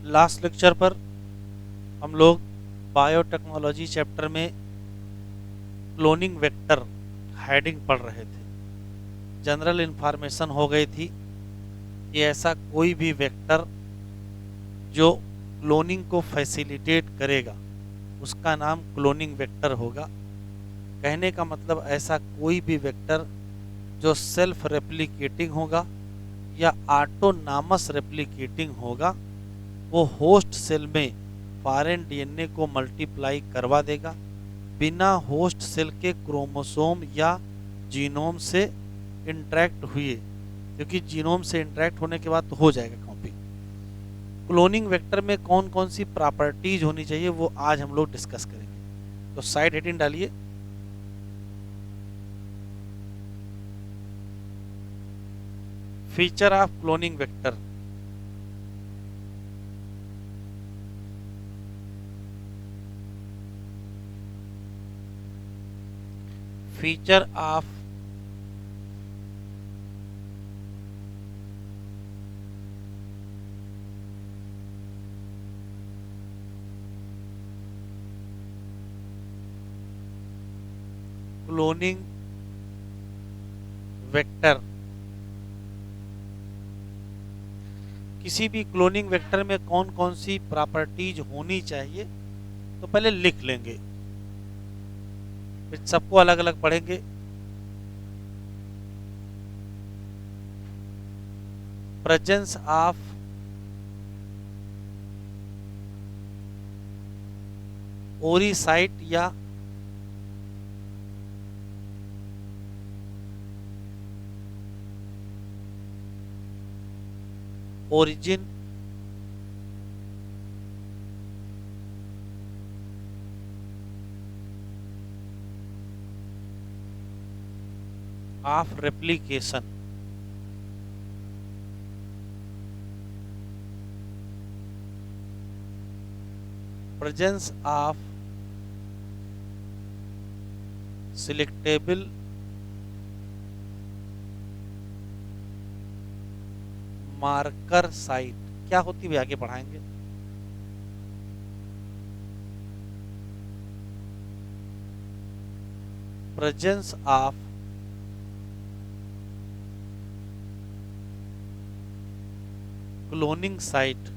Last lecture पर हम लोग बायोटेक्नोलॉजी चैप्टर में क्लोनिंग वेक्टर हेडिंग पढ़ रहे थे। जनरल इन्फॉर्मेशन हो गई थी कि ऐसा कोई भी वेक्टर जो क्लोनिंग को फैसिलिटेट करेगा उसका नाम क्लोनिंग वेक्टर होगा। कहने का मतलब ऐसा कोई भी वेक्टर जो सेल्फ रेप्लिकेटिंग होगा या ऑटोनॉमस रेप्लिकेटिंग होगा वो होस्ट सेल में फॉरेन डीएनए को मल्टीप्लाई करवा देगा बिना होस्ट सेल के क्रोमोसोम या जीनोम से इंटरेक्ट हुए, क्योंकि जीनोम से इंटरेक्ट होने के बाद तो हो जाएगा कॉपी। क्लोनिंग वेक्टर में कौन कौन सी प्रॉपर्टीज होनी चाहिए वो आज हम लोग डिस्कस करेंगे। तो साइड हेडिंग डालिए, feature of cloning vector. Feature of cloning vector. किसी भी क्लोनिंग वेक्टर में कौन कौन सी प्रॉपर्टीज होनी चाहिए तो पहले लिख लेंगे, फिर सबको अलग अलग पढ़ेंगे। प्रेजेंस ऑफ ओरिसाइट या origin of replication. Presence of selectable marker site क्या होती है आगे पढ़ाएंगे। Presence of cloning site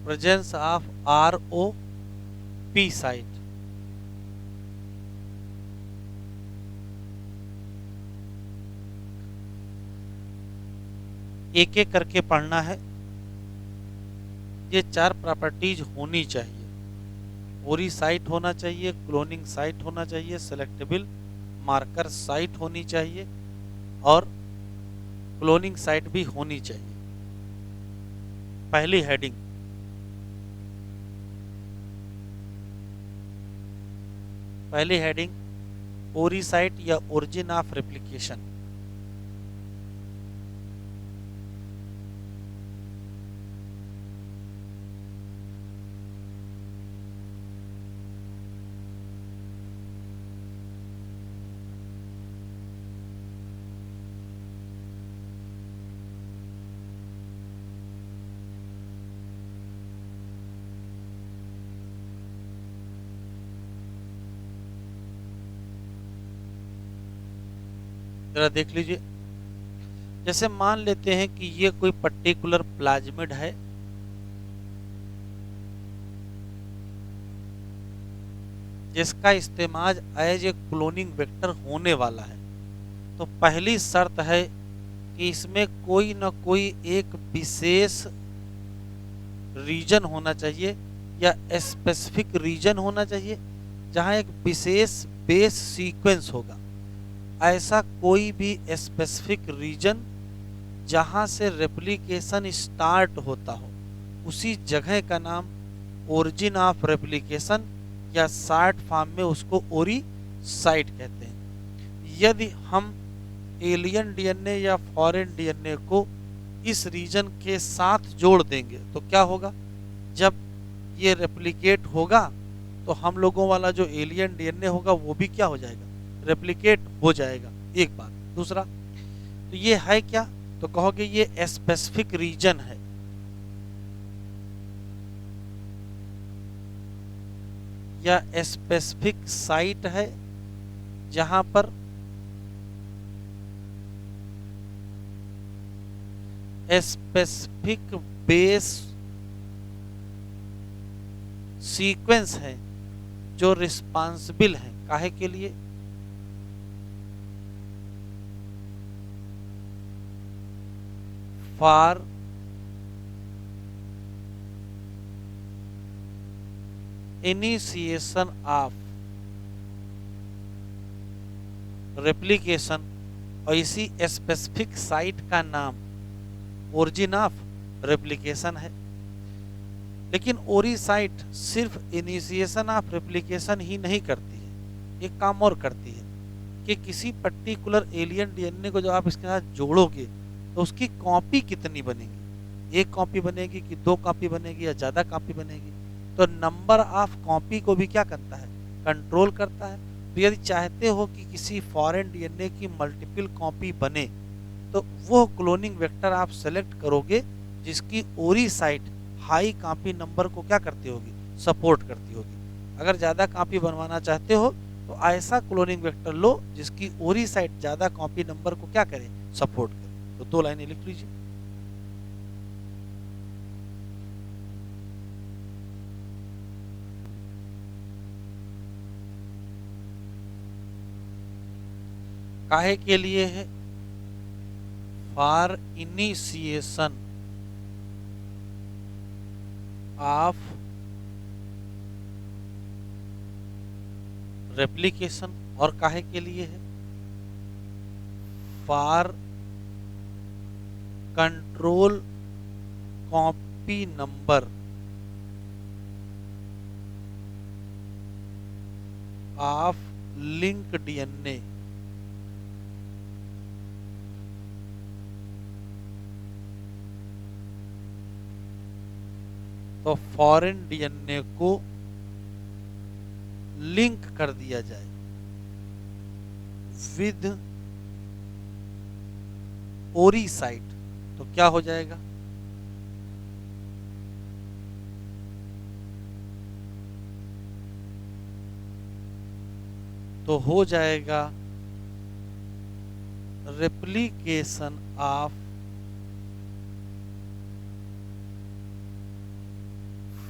presence of ROP site. एक एक करके पढ़ना है। ये चार प्रॉपर्टीज होनी चाहिए। ओरी साइट होना चाहिए, क्लोनिंग साइट होना चाहिए, सेलेक्टेबल मार्कर साइट होनी चाहिए और क्लोनिंग साइट भी होनी चाहिए। पहली हेडिंग, पहली हेडिंग ओरी साइट या ओरिजिन ऑफ रेप्लिकेशन। जरा देख लीजिए, जैसे मान लेते हैं कि ये कोई पर्टिकुलर प्लाज्मिड है जिसका इस्तेमाल एज ए क्लोनिंग वेक्टर होने वाला है, तो पहली शर्त है कि इसमें कोई न कोई एक विशेष रीजन होना चाहिए या स्पेसिफिक रीजन होना चाहिए जहां एक विशेष बेस सीक्वेंस होगा। ऐसा कोई भी स्पेसिफिक रीजन जहां से रेप्लिकेशन स्टार्ट होता हो उसी जगह का नाम ओरिजिन ऑफ रेप्लिकेशन या शॉर्ट फॉर्म में उसको ओरी साइट कहते हैं। यदि हम एलियन डीएनए या फॉरेन डीएनए को इस रीजन के साथ जोड़ देंगे तो क्या होगा, जब ये रेप्लिकेट होगा तो हम लोगों वाला जो एलियन डीएनए होगा वो भी क्या हो जाएगा, रेप्लिकेट हो जाएगा। एक बात। दूसरा, तो ये है क्या, तो कहोगे ये स्पेसिफिक रीजन है, या स्पेसिफिक साइट है जहां पर स्पेसिफिक बेस सीक्वेंस है जो रिस्पांसिबल है काहे के लिए, फॉर इनिशिएशन ऑफ रेप्लिकेशन। और इसी स्पेसिफिक साइट का नाम ओरिजिन ऑफ रेप्लिकेशन है। लेकिन ओरी साइट सिर्फ इनिशिएशन ऑफ रेप्लिकेशन ही नहीं करती है, एक काम और करती है कि किसी पर्टिकुलर एलियन डीएनए को जब आप इसके साथ जोड़ोगे तो उसकी कॉपी कितनी बनेगी, एक कॉपी बनेगी कि दो कॉपी बनेगी या ज़्यादा कॉपी बनेगी। तो नंबर ऑफ कॉपी को भी क्या करता है, कंट्रोल करता है। तो यदि चाहते हो कि किसी फॉरेन डीएनए की मल्टीपल कॉपी बने तो वो क्लोनिंग वेक्टर आप सेलेक्ट करोगे जिसकी ओरी साइट हाई कॉपी नंबर को क्या करती होगी, सपोर्ट करती होगी। अगर ज़्यादा कॉपी बनवाना चाहते हो तो ऐसा क्लोनिंग वेक्टर लो जिसकी ओरी साइट ज़्यादा कॉपी नंबर को क्या करे, सपोर्ट करे। तो दो लाइनें लिख लीजिए। काहे के लिए है, फॉर इनिशिएशन ऑफ रेप्लिकेशन, और काहे के लिए है, for control copy number of link DNA. तो फॉरेन डीएनए को लिंक कर दिया जाए विद ओरी साइट, तो क्या हो जाएगा, तो हो जाएगा replication of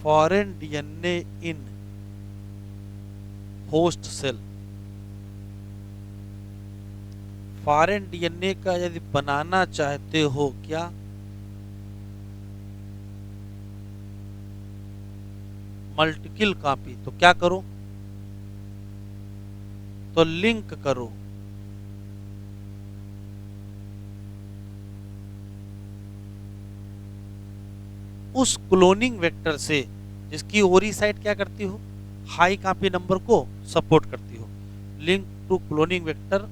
foreign DNA in host cell. Foreign DNA का यदि बनाना चाहते हो क्या, मल्टीपल कॉपी, तो क्या करो, तो लिंक करो उस क्लोनिंग वेक्टर से जिसकी ओरी साइट क्या करती हो, हाई कॉपी नंबर को सपोर्ट करती हो। Link to cloning vector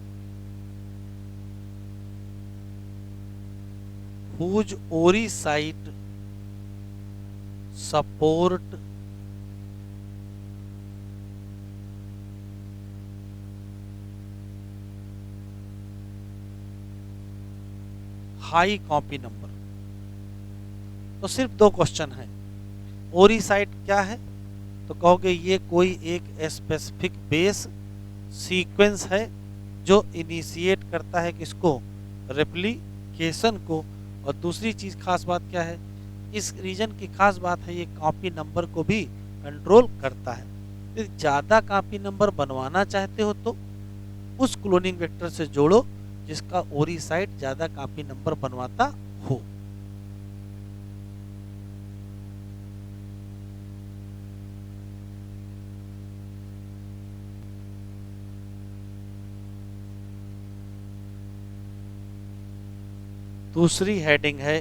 whose ori site support high copy number. तो सिर्फ दो क्वेश्चन है, ओरी साइट क्या है, तो कहोगे ये कोई एक स्पेसिफिक बेस सीक्वेंस है जो इनिशिएट करता है किसको, रेप्लिकेशन को। और दूसरी चीज खास बात क्या है, इस रीजन की खास बात है ये कॉपी नंबर को भी कंट्रोल करता है। तो ज़्यादा कॉपी नंबर बनवाना चाहते हो तो उस क्लोनिंग वेक्टर से जोड़ो जिसका ओरी साइट ज़्यादा कॉपी नंबर बनवाता हो। दूसरी हेडिंग है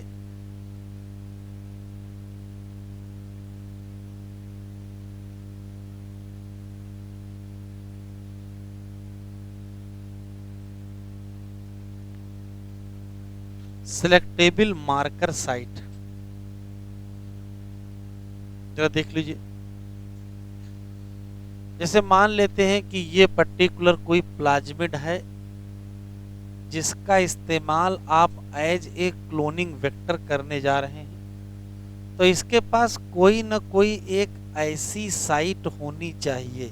सिलेक्टेबल मार्कर साइट। जरा देख लीजिए, जैसे मान लेते हैं कि ये पर्टिकुलर कोई प्लाज्मिड है जिसका इस्तेमाल आप एज ए क्लोनिंग वेक्टर करने जा रहे हैं, तो इसके पास कोई न कोई एक ऐसी साइट होनी चाहिए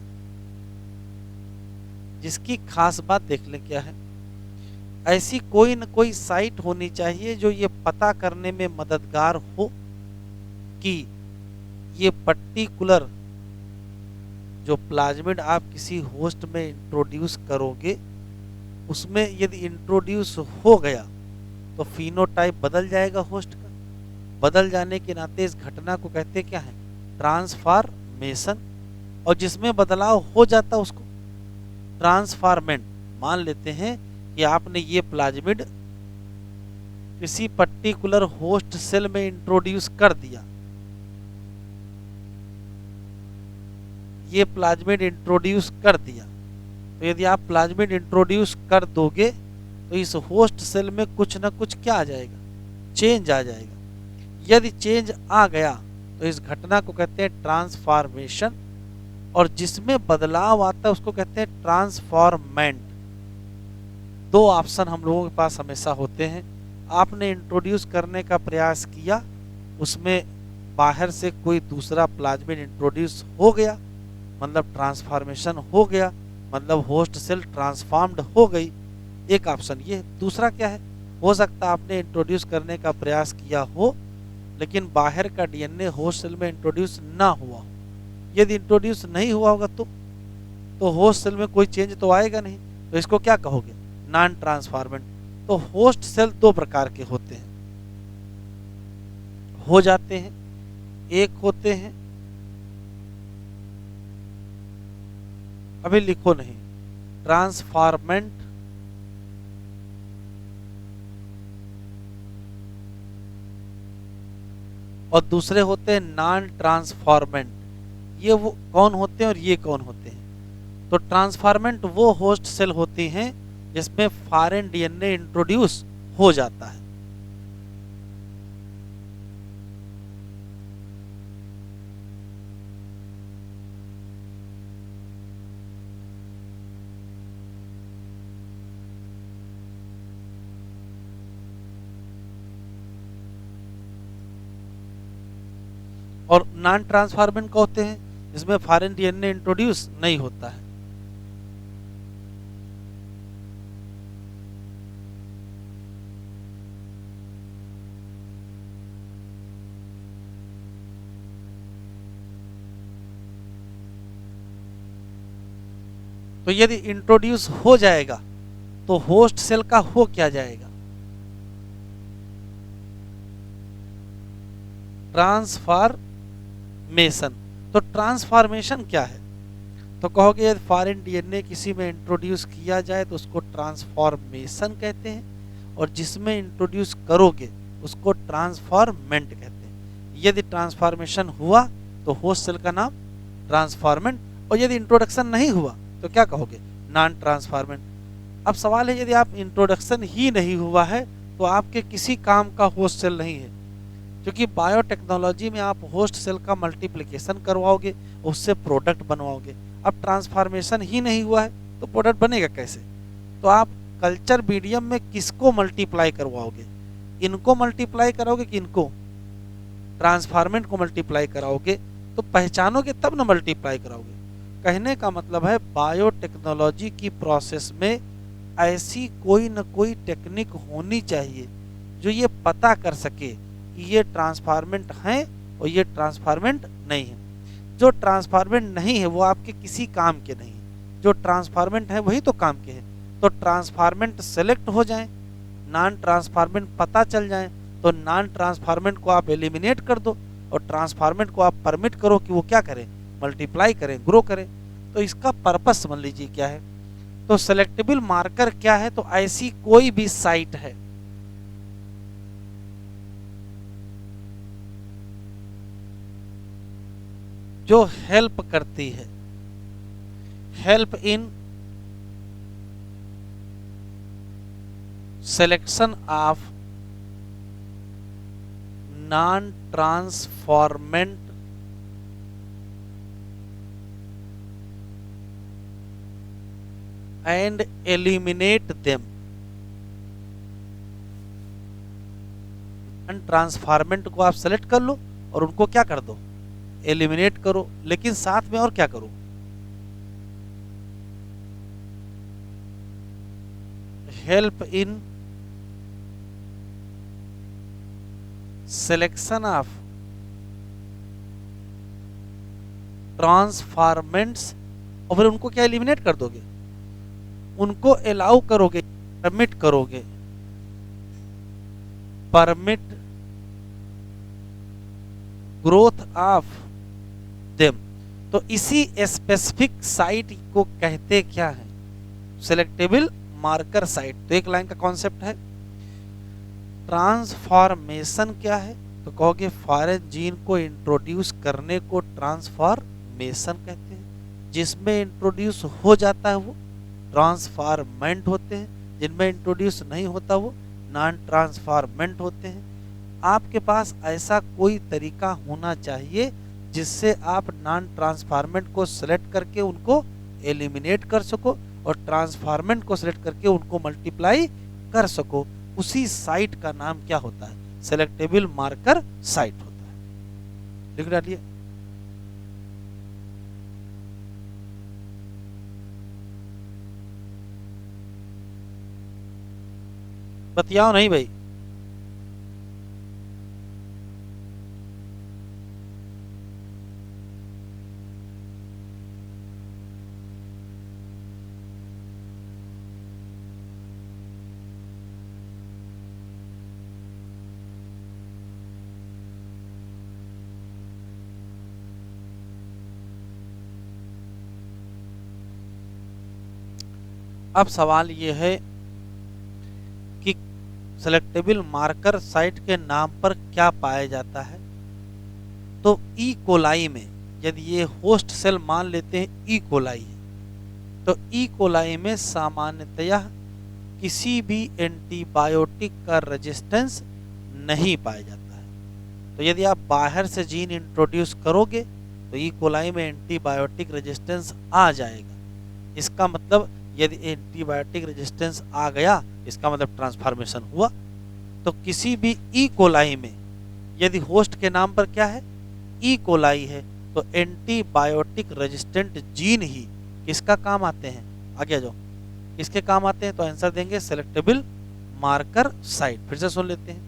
जिसकी खास बात देख लें क्या है। ऐसी कोई न कोई साइट होनी चाहिए जो ये पता करने में मददगार हो कि ये पर्टिकुलर जो प्लाज्मिड आप किसी होस्ट में इंट्रोड्यूस करोगे उसमें यदि इंट्रोड्यूस हो गया तो फिनोटाइप बदल जाएगा होस्ट का। बदल जाने के नाते इस घटना को कहते क्या है, ट्रांसफॉर्मेशन। और जिसमें बदलाव हो जाता उसको ट्रांसफॉर्मेंट। मान लेते हैं कि आपने ये प्लाज्मिड किसी पर्टिकुलर होस्ट सेल में इंट्रोड्यूस कर दिया, ये प्लाज्मिड इंट्रोड्यूस कर दिया, तो यदि आप प्लाज्मिड इंट्रोड्यूस कर दोगे तो इस होस्ट सेल में कुछ ना कुछ क्या आ जाएगा, चेंज आ जाएगा। यदि चेंज आ गया तो इस घटना को कहते हैं ट्रांसफॉर्मेशन, और जिसमें बदलाव आता है उसको कहते हैं ट्रांसफॉर्मेंट। दो ऑप्शन हम लोगों के पास हमेशा होते हैं। आपने इंट्रोड्यूस करने का प्रयास किया, उसमें बाहर से कोई दूसरा प्लाज्मिड इंट्रोड्यूस हो गया, मतलब ट्रांसफॉर्मेशन हो गया, मतलब होस्ट सेल ट्रांसफॉर्म्ड हो गई, एक ऑप्शन ये। दूसरा क्या है, हो सकता है आपने इंट्रोड्यूस करने का प्रयास किया हो लेकिन बाहर का डीएनए होस्ट सेल में इंट्रोड्यूस ना हुआ हो। यदि इंट्रोड्यूस नहीं हुआ होगा तो होस्ट सेल में कोई चेंज तो आएगा नहीं, तो इसको क्या कहोगे, नॉन ट्रांसफॉर्मेंट। तो होस्ट सेल दो प्रकार के होते हैं, हो जाते हैं। एक होते हैं, अभी लिखो नहीं, ट्रांसफॉर्मेंट, और दूसरे होते हैं नॉन ट्रांसफॉर्मेंट। ये वो कौन होते हैं और ये कौन होते हैं? तो ट्रांसफॉर्मेंट वो होस्ट सेल होती हैं जिसमें फॉरेन डीएनए इंट्रोड्यूस हो जाता है। और नॉन ट्रांसफॉर्मेंट का होते हैं जिसमें फॉरेन डीएनए इंट्रोड्यूस नहीं होता है। तो यदि इंट्रोड्यूस हो जाएगा तो होस्ट सेल का हो क्या जाएगा, ट्रांसफॉर्मेशन। तो ट्रांसफॉर्मेशन क्या है, तो कहोगे यदि फॉरेन डीएनए किसी में इंट्रोड्यूस किया जाए तो उसको ट्रांसफॉर्मेशन कहते हैं, और जिसमें इंट्रोड्यूस करोगे उसको ट्रांसफॉर्मेंट कहते हैं। यदि ट्रांसफॉर्मेशन हुआ तो होस्ट सेल का नाम ट्रांसफॉर्मेंट, और यदि इंट्रोडक्शन नहीं हुआ तो क्या कहोगे, नॉन ट्रांसफॉर्मेंट। अब सवाल है, यदि आप इंट्रोडक्शन ही नहीं हुआ है तो आपके किसी काम का होस्ट सेल नहीं है, क्योंकि बायोटेक्नोलॉजी में आप होस्ट सेल का मल्टीप्लिकेशन करवाओगे, उससे प्रोडक्ट बनवाओगे। अब ट्रांसफॉर्मेशन ही नहीं हुआ है तो प्रोडक्ट बनेगा कैसे? तो आप कल्चर मीडियम में किसको मल्टीप्लाई करवाओगे, इनको मल्टीप्लाई कराओगे कि इनको, ट्रांसफॉर्मेंट को मल्टीप्लाई कराओगे, तो पहचानोगे तब ना मल्टीप्लाई कराओगे। कहने का मतलब है बायोटेक्नोलॉजी की प्रोसेस में ऐसी कोई न कोई टेक्निक होनी चाहिए जो ये पता कर सके कि ये ट्रांसफॉर्मेंट हैं और ये ट्रांसफॉर्मेंट नहीं है। जो ट्रांसफॉर्मेंट नहीं है वो आपके किसी काम के नहीं, जो ट्रांसफॉर्मेंट है वही तो काम के हैं। तो ट्रांसफॉर्मेंट सेलेक्ट हो जाएं, नॉन ट्रांसफॉर्मेंट पता चल जाएं, तो नॉन ट्रांसफॉर्मेंट को आप एलिमिनेट कर दो और ट्रांसफॉर्मेंट को आप परमिट करो कि वो क्या करें, मल्टीप्लाई करें, ग्रो करें। तो इसका पर्पस समझ लीजिए क्या है। तो सेलेक्टेबल मार्कर क्या है, तो ऐसी कोई भी साइट है जो हेल्प करती है, help in selection of non transformant and eliminate them. Transformant को आप सेलेक्ट कर लो और उनको क्या कर दो, एलिमिनेट करो, लेकिन साथ में और क्या करो, help in selection of transformants. और फिर उनको क्या एलिमिनेट कर दोगे, उनको अलाउ करोगे, परमिट करोगे, परमिट ग्रोथ ऑफ देम। तो इसी स्पेसिफिक साइट को कहते क्या है, सिलेक्टेबल मार्कर साइट। तो एक लाइन का कॉन्सेप्ट है। ट्रांसफॉर्मेशन क्या है, तो कहोगे फॉरेन जीन को इंट्रोड्यूस करने को ट्रांसफॉर्मेशन कहते हैं। जिसमें इंट्रोड्यूस हो जाता है वो ट्रांसफॉर्मेंट होते हैं, जिनमें इंट्रोड्यूस नहीं होता वो नॉन ट्रांसफॉर्मेंट होते हैं। आपके पास ऐसा कोई तरीका होना चाहिए जिससे आप नॉन ट्रांसफॉर्मेंट को सिलेक्ट करके उनको एलिमिनेट कर सको और ट्रांसफॉर्मेंट को सिलेक्ट करके उनको मल्टीप्लाई कर सको। उसी साइट का नाम क्या होता है, सेलेक्टेबल मार्कर साइट होता है। लिख डालिए। बतियाओ नहीं भाई। अब सवाल ये है कि सेलेक्टेबल मार्कर साइट के नाम पर क्या पाया जाता है। तो ई कोलाई में, यदि ये होस्ट सेल मान लेते हैं ई कोलाई है, तो ई कोलाई में सामान्यतया किसी भी एंटीबायोटिक का रेजिस्टेंस नहीं पाया जाता है। तो यदि आप बाहर से जीन इंट्रोड्यूस करोगे तो ई कोलाई में एंटीबायोटिक रेजिस्टेंस आ जाएगा। इसका मतलब यदि एंटीबायोटिक रेजिस्टेंस आ गया, इसका मतलब ट्रांसफॉर्मेशन हुआ। तो किसी भी ई कोलाई में यदि होस्ट के नाम पर क्या है, ई कोलाई है, तो एंटीबायोटिक रेजिस्टेंट जीन ही किसका काम आते हैं, आगे आ जाओ, किसके काम आते हैं। तो आंसर देंगे सेलेक्टेबल मार्कर साइट। फिर से सुन लेते हैं।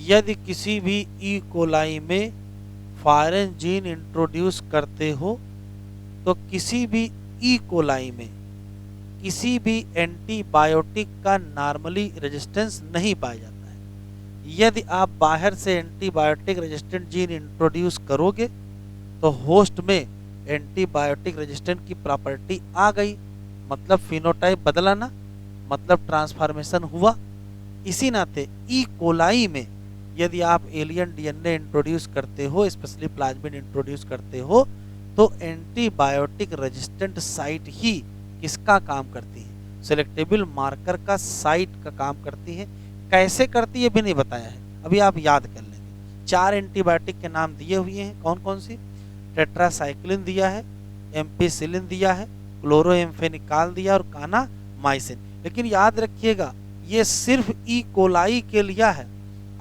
यदि किसी भी ई कोलाई में फॉरेन जीन इंट्रोड्यूस करते हो तो किसी भी ई कोलाई में किसी भी एंटीबायोटिक का नॉर्मली रेजिस्टेंस नहीं पाया जाता है। यदि आप बाहर से एंटीबायोटिक रेजिस्टेंट जीन इंट्रोड्यूस करोगे तो होस्ट में एंटीबायोटिक रेजिस्टेंट की प्रॉपर्टी आ गई, मतलब फिनोटाइप बदला ना, मतलब ट्रांसफॉर्मेशन हुआ। इसी नाते ई कोलाई में यदि आप एलियन डीएनए इंट्रोड्यूस करते हो, स्पेशली प्लाज्मिड इंट्रोड्यूस करते हो, तो एंटीबायोटिक रेजिस्टेंट साइट ही किसका काम करती है, सेलेक्टेबल मार्कर का साइट का काम करती है। कैसे करती है भी नहीं बताया है, अभी आप याद कर लेंगे। 4 एंटीबायोटिक के नाम दिए हुए हैं, कौन कौन सी, टेट्रासाइक्लिन दिया है, एम्पिसिलिन दिया है, क्लोरोएम्फेनिकाल दिया और कानामाइसिन। लेकिन याद रखिएगा ये सिर्फ ई कोलाई के लिया है।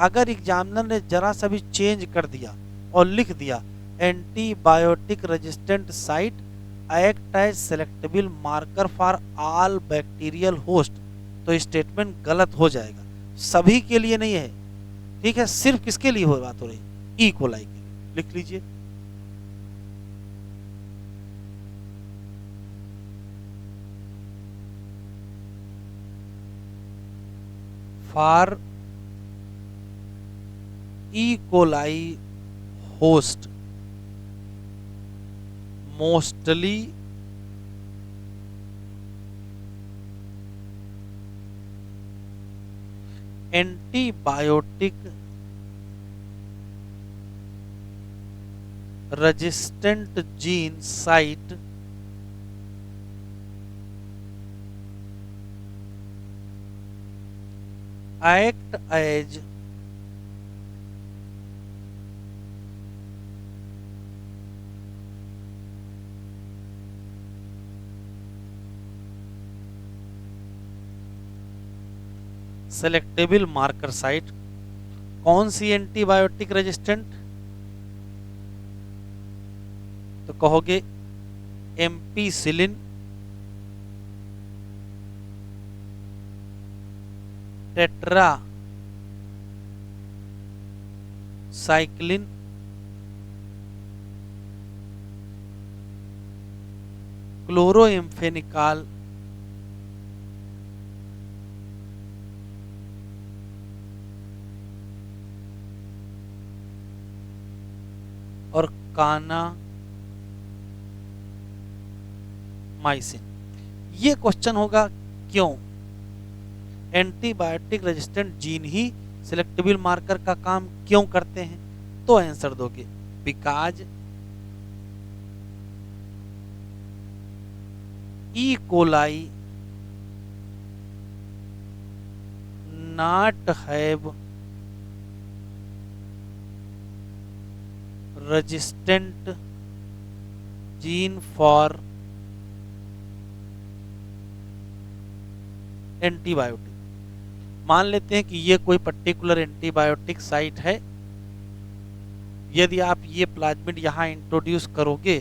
अगर एग्जामिनर ने जरा सा भी चेंज कर दिया और लिख दिया antibiotic resistant site act as selectable marker for all bacterial host, तो स्टेटमेंट गलत हो जाएगा। सभी के लिए नहीं है, ठीक है, सिर्फ किसके लिए हो बात हो रही, ई कोलाई के लिए। लिख लीजिए। For E coli host mostly antibiotic resistant gene site act as selectable marker site. कौन सी एंटीबायोटिक रेजिस्टेंट? तो कहोगे एम्पीसिलिन, टेट्रा साइक्लिन, क्लोरोएम्फेनिकाल, और कानामाइसिन। ये क्वेश्चन होगा क्यों एंटीबायोटिक रेजिस्टेंट जीन ही सिलेक्टेबल मार्कर का काम क्यों करते हैं? तो आंसर दोगे because E coli not have resistant gene for antibiotic. मान लेते हैं कि ये कोई पर्टिकुलर एंटीबायोटिक साइट है, यदि आप ये प्लाज्मिड यहाँ इंट्रोड्यूस करोगे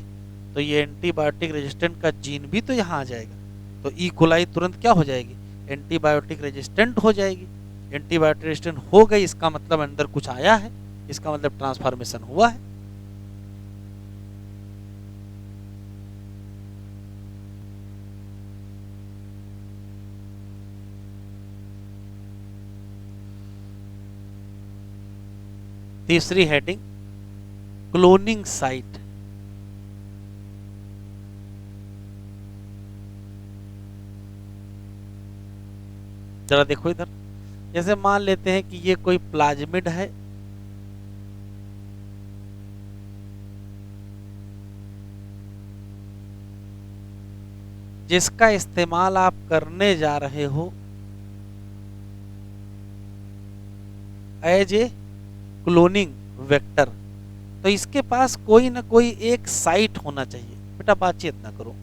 तो ये एंटीबायोटिक रेजिस्टेंट का जीन भी तो यहाँ आ जाएगा, तो ई कोलाई तुरंत क्या हो जाएगी? एंटीबायोटिक रेजिस्टेंट हो जाएगी। एंटीबायोटिक रेजिस्टेंट हो गई, इसका मतलब अंदर कुछ आया है, इसका मतलब ट्रांसफॉर्मेशन हुआ है। तीसरी हेडिंग क्लोनिंग साइट। जरा देखो इधर, जैसे मान लेते हैं कि ये कोई प्लाज्मिड है, जिसका इस्तेमाल आप करने जा रहे हो एज ए क्लोनिंग वेक्टर, तो इसके पास कोई ना कोई एक साइट होना चाहिए। बेटा बातचीत ना करो,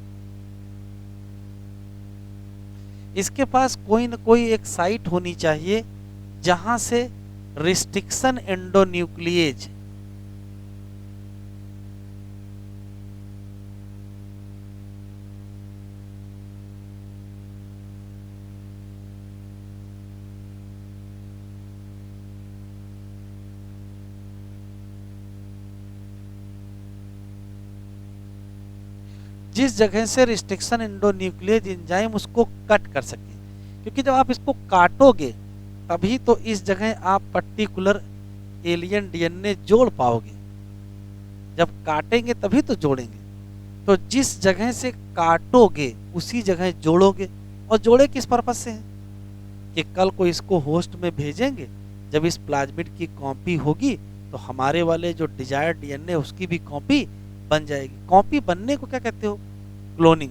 इसके पास कोई ना कोई एक साइट होनी चाहिए जहां से रिस्ट्रिक्शन एंडोन्यूक्लिएज जिस जगह से रिस्ट्रिक्शन एंडोन्यूक्लिएज एंजाइम उसको कट कर सके, क्योंकि जब आप इसको काटोगे तभी तो इस जगह आप पर्टिकुलर एलियन डीएनए जोड़ पाओगे, जब काटेंगे तभी तो जोड़ेंगे। तो जिस जगह से काटोगे उसी जगह जोड़ोगे, और जोड़े किस पर्पज से है कि कल को इसको होस्ट में भेजेंगे, जब इस प्लाज्मिड की कॉपी होगी तो हमारे वाले जो डिजायर्ड डीएनए उसकी भी कॉपी बन जाएगी। कॉपी बनने को क्या कहते हो? क्लोनिंग।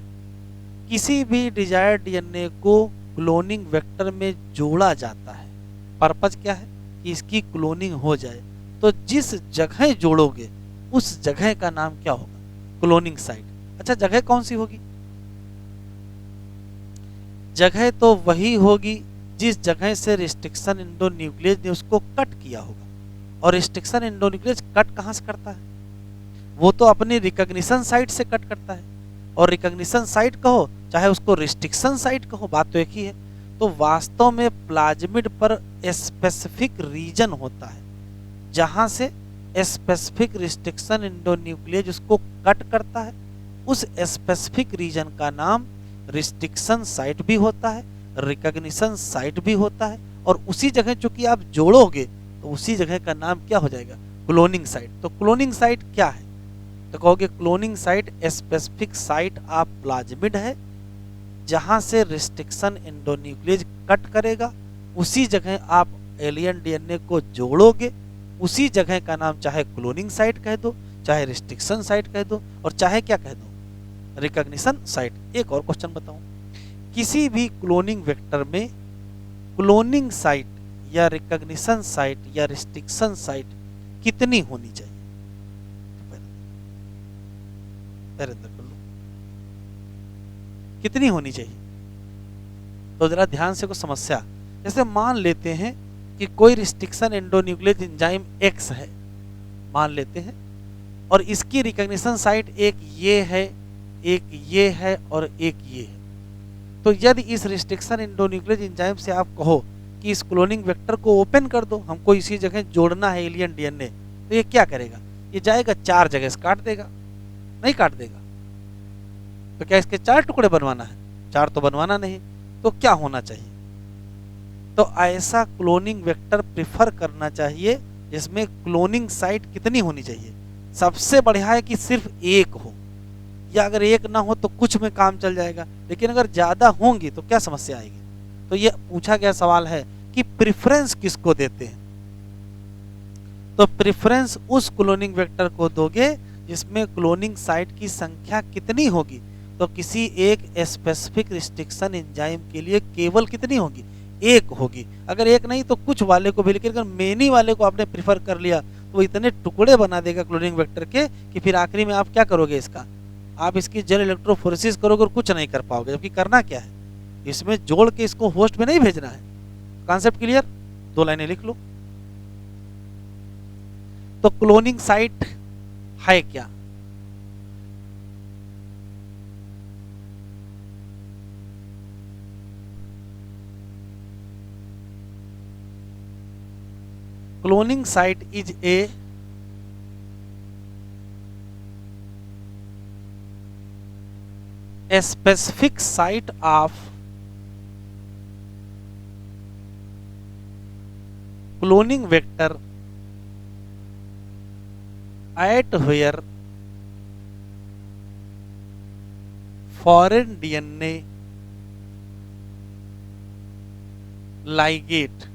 किसी भी डिजायर्ड डीएनए को क्लोनिंग वेक्टर में जोड़ा जाता है, पर्पज क्या है कि इसकी क्लोनिंग हो जाए। तो जिस जगह जोड़ोगे उस जगह का नाम क्या होगा? Cloning site. अच्छा, जगह कौन सी होगी? जगह तो वही होगी जिस जगह से रिस्ट्रिक्शन एंडोन्यूक्लियस ने उसको कट किया होगा। और रिस्ट्रिक्शन एंडोन्यूक्लियस कट कहां से करता है? वो तो अपनी रिकॉग्निशन साइट से कट करता है। और रिकॉग्निशन साइट कहो चाहे उसको रिस्ट्रिक्शन साइट कहो, बात तो एक ही है। तो वास्तव में प्लाज्मिड पर स्पेसिफिक रीजन होता है जहां से स्पेसिफिक रिस्ट्रिक्शन एंडोन्यूक्लियस उसको कट करता है। उस स्पेसिफिक रीजन का नाम रिस्ट्रिक्शन साइट भी होता है, रिकॉग्निशन साइट भी होता है। और उसी जगह चूंकि आप जोड़ोगे तो उसी जगह का नाम क्या हो जाएगा? Cloning site. तो क्लोनिंग साइट क्या है? तो कहोगे cloning site specific site of plasmid है जहां से रिस्ट्रिक्शन एंडोन्यूक्लियस कट करेगा, उसी जगह आप एलियन डीएनए को जोड़ोगे, उसी जगह का नाम चाहे क्लोनिंग साइट कह दो, चाहे रिस्ट्रिक्शन साइट कह दो, और चाहे क्या कह दो? Recognition site. एक और क्वेश्चन बताऊं, किसी भी क्लोनिंग वेक्टर में क्लोनिंग साइट या रिकॉग्निशन साइट या रिस्ट्रिक्शन साइट कितनी होनी चाहिए? कर लो, कितनी होनी चाहिए? तो जरा ध्यान से कुछ समस्या, जैसे मान लेते हैं कि कोई रिस्ट्रिक्शन एंडोन्यूक्लियस एंजाइम एक्स है, मान लेते हैं, और इसकी रिकॉग्निशन साइट एक ये है, एक ये है और एक ये है। तो यदि इस रिस्ट्रिक्शन एंडोन्यूक्लियस एंजाइम से आप कहो कि इस क्लोनिंग वेक्टर को ओपन कर दो, हमको इसी जगह जोड़ना है एलियन डीएनए, तो ये क्या करेगा? ये जाएगा 4 जगह से काट देगा, नहीं काट देगा। तो क्या इसके 4 टुकड़े बनवाना है? 4 तो बनवाना नहीं। तो क्या होना चाहिए? तो ऐसा क्लोनिंग वेक्टर प्रिफर करना चाहिए जिसमें क्लोनिंग साइट कितनी होनी चाहिए? सबसे बढ़िया है कि सिर्फ एक हो, या अगर एक ना हो तो कुछ में काम चल जाएगा, लेकिन अगर ज्यादा होंगी तो क्या समस्या आएगी? तो ये पूछा गया सवाल है कि प्रेफरेंस किसको देते हैं? तो प्रेफरेंस उस क्लोनिंग वेक्टर को दोगे जिसमें क्लोनिंग साइट की संख्या कितनी होगी? तो किसी एक स्पेसिफिक रिस्ट्रिक्शन एंजाइम के लिए केवल कितनी होगी? एक होगी। अगर एक नहीं तो कुछ वाले को भी, लेकिन अगर मेनी वाले को आपने प्रिफर कर लिया तो वो इतने टुकड़े बना देगा क्लोनिंग वेक्टर के कि फिर आखिरी में आप क्या करोगे? इसका आप इसकी जेल इलेक्ट्रोफोरेसिस करोगे और कुछ नहीं कर पाओगे। जबकि करना क्या है? इसमें जोड़ के इसको होस्ट में नहीं भेजना है। Concept clear? 2 लाइनें लिख लो। तो क्लोनिंग साइट है क्या? Cloning site is a specific site of cloning vector at where foreign DNA ligate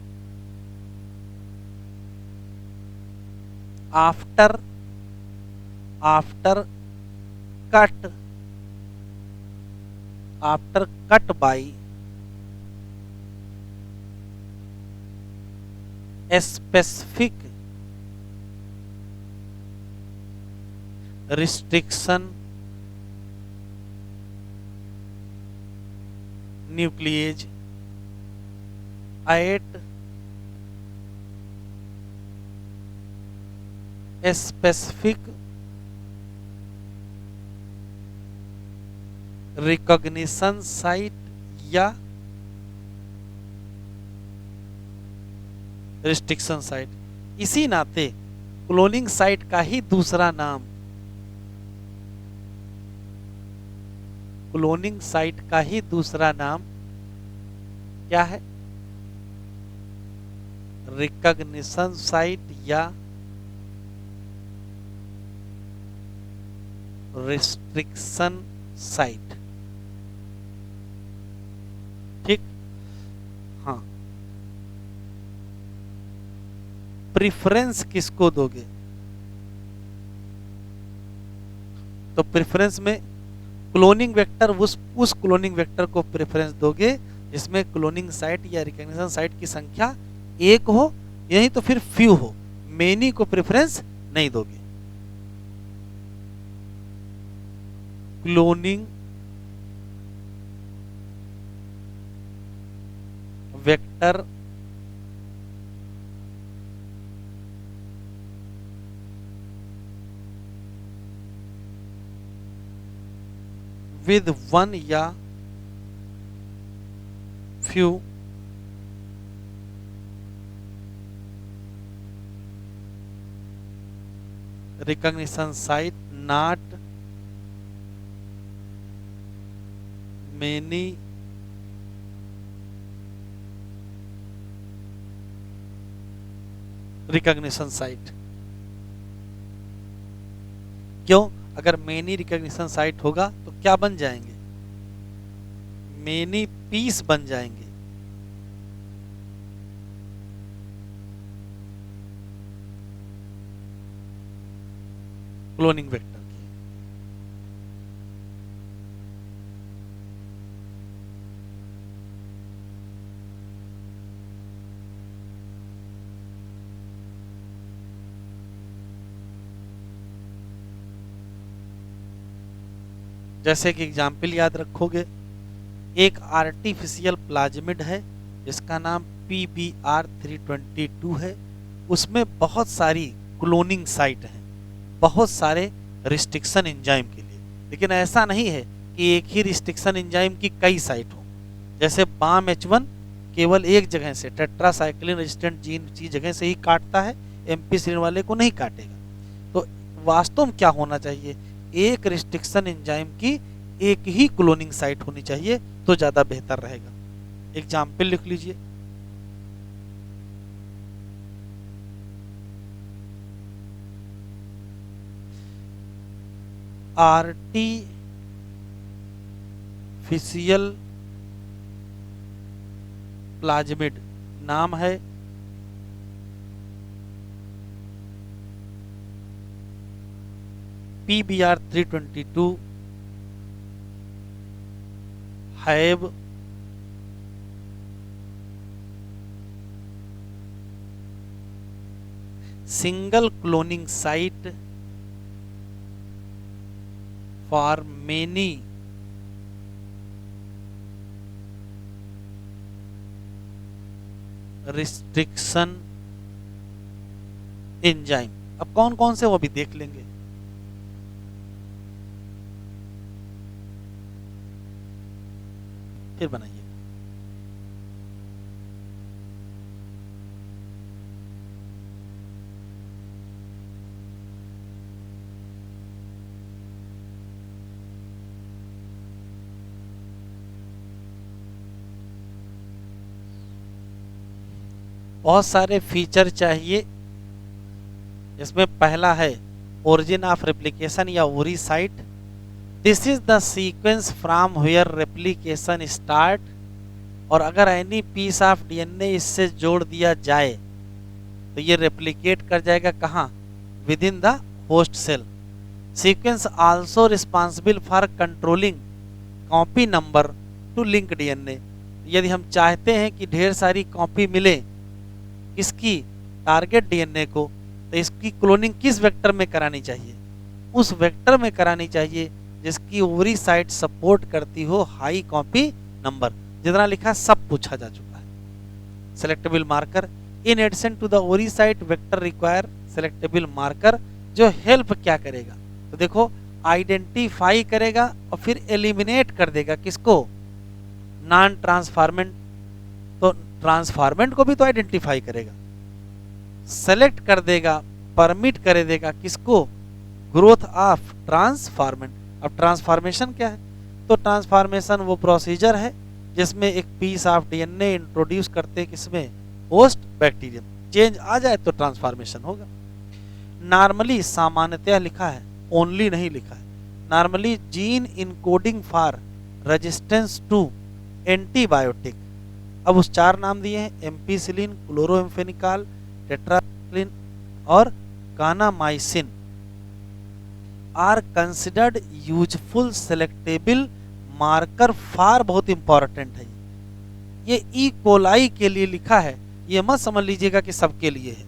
after cut by a specific restriction nuclease at a specific recognition site या रिस्ट्रिक्शन साइट। इसी नाते cloning site का ही दूसरा नाम, cloning site का ही दूसरा नाम क्या है? रिकॉग्निशन साइट या रिस्ट्रिक्शन साइट। ठीक, हाँ। प्रेफरेंस किसको दोगे? तो प्रेफरेंस में क्लोनिंग वेक्टर, उस क्लोनिंग वेक्टर को प्रेफरेंस दोगे जिसमें क्लोनिंग साइट या रिकॉग्निशन साइट की संख्या एक हो, यही तो फिर फ्यू हो। मेनी को प्रेफरेंस नहीं दोगे। क्लोनिंग वेक्टर with one या few recognition site, not many recognition site। क्यों? अगर मेनी रिकॉग्निशन साइट होगा तो क्या बन जाएंगे? मेनी पीस बन जाएंगे। क्लोनिंग वेक्टर की। जैसे कि एग्जाम्पल याद रखोगे, एक आर्टिफिशियल प्लाज्मिड है जिसका नाम PBR322 है, उसमें बहुत सारी क्लोनिंग साइट हैं, बहुत सारे रिस्ट्रिक्शन एंजाइम के लिए। लेकिन ऐसा नहीं है कि एक ही रिस्ट्रिक्शन एंजाइम की कई साइट हो। जैसे BAM-H1 केवल एक जगह से, टेट्रासाइक्लिन रेजिस्टेंट जीन की जगह से ही काटता है, एम्पिसिलिन वाले को नहीं काटेगा। तो वास्तव में क्या होना चाहिए, एक रिस्ट्रिक्शन एंजाइम की एक ही क्लोनिंग साइट होनी चाहिए तो ज़्यादा बेहतर रहेगा। एग्जाम्पल लिख लीजिए, आर्टिफिशियल प्लाज्मिड नाम है, PBR322 have single cloning site for many restriction enzyme। अब कौन कौन से वो भी देख लेंगे। फिर बनाइए, बहुत सारे फीचर चाहिए। इसमें पहला है ओरिजिन ऑफ रेप्लिकेशन या ori site. This is the sequence from where replication start. और अगर एनी पीस ऑफ डीएनए इससे जोड़ दिया जाए तो ये रेप्लिकेट कर जाएगा कहाँ, within the host cell. Sequence also responsible for controlling copy number to link DNA. यदि हम चाहते हैं कि ढेर सारी कॉपी मिले इसकी टारगेट डीएनए को, तो इसकी क्लोनिंग किस वेक्टर में करानी चाहिए, उस वेक्टर में करानी चाहिए जिसकी ओवरी साइट सपोर्ट करती हो हाई कॉपी नंबर। जितना लिखा सब पूछा जा चुका है। Selectable marker in addition to the ori site vector require selectable marker, जो हेल्प क्या करेगा, तो देखो आइडेंटिफाई करेगा और फिर एलिमिनेट कर देगा किसको, नॉन ट्रांसफॉर्मेंट। तो ट्रांसफॉर्मेंट को भी तो आइडेंटिफाई करेगा, सेलेक्ट कर देगा, परमिट कर देगा किसको, ग्रोथ ऑफ ट्रांसफॉर्मेंट। अब ट्रांसफॉर्मेशन क्या है, तो ट्रांसफॉर्मेशन वो प्रोसीजर है जिसमें एक पीस ऑफ डीएनए इंट्रोड्यूस करते हैं किसमें, होस्ट बैक्टीरियम। चेंज आ जाए तो ट्रांसफॉर्मेशन होगा। नॉर्मली सामान्यतः लिखा है, ओनली नहीं लिखा है। Normally gene encoding for resistance to antibiotic. अब उस चार नाम दिए हैं, एम्पीसिलिन, क्लोरोएम्फेनिकॉल, टेट्रासाइक्लिन और kanamycin are considered useful selectable marker for, बहुत इंपॉर्टेंट है ये। ई कोलाई के लिए लिखा है, ये मत समझ लीजिएगा कि सबके लिए है।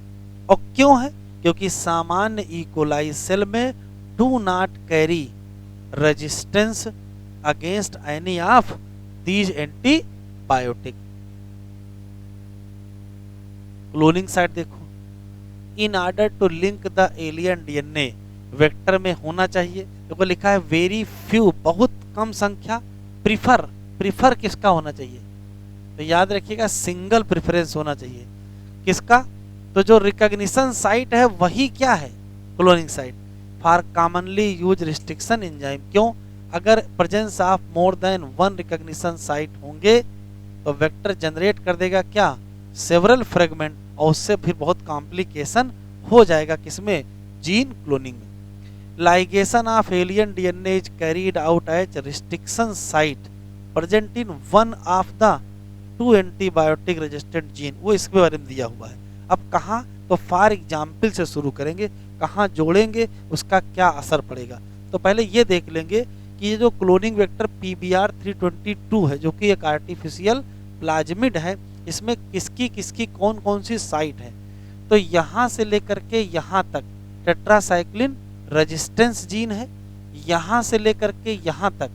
और क्यों है, क्योंकि सामान्य ई कोलाई सेल में do not carry resistance against any of these antibiotic. Cloning site देखो, in order to link the alien DNA vector में होना चाहिए। देखो लिखा है वेरी फ्यू, बहुत कम संख्या। प्रीफर, प्रीफर किसका होना चाहिए, तो याद रखिएगा सिंगल प्रेफरेंस होना चाहिए। किसका, तो जो रिकॉग्निशन साइट है वही क्या है, cloning site. For commonly use restriction enzyme, क्यों, अगर presence of more than one recognition site होंगे तो वेक्टर जनरेट कर देगा क्या, सेवरल फ्रेगमेंट, और उससे फिर बहुत कॉम्प्लिकेशन हो जाएगा किसमें, जीन क्लोनिंग में। Ligation of alien DNA is carried out as restriction site present in one of the two antibiotic resistant gene, वो इसके बारे में दिया हुआ है। अब कहाँ, तो फॉर एग्जाम्पल से शुरू करेंगे, कहाँ जोड़ेंगे, उसका क्या असर पड़ेगा। तो पहले ये देख लेंगे कि ये जो क्लोनिंग वेक्टर PBR322 है, जो कि एक आर्टिफिशियल प्लाज्मिड है, इसमें किसकी किसकी कौन कौन सी साइट है। तो यहाँ से लेकर के यहाँ तक टेट्रासाइक्लिन रेजिस्टेंस जीन है, यहाँ से लेकर के यहाँ तक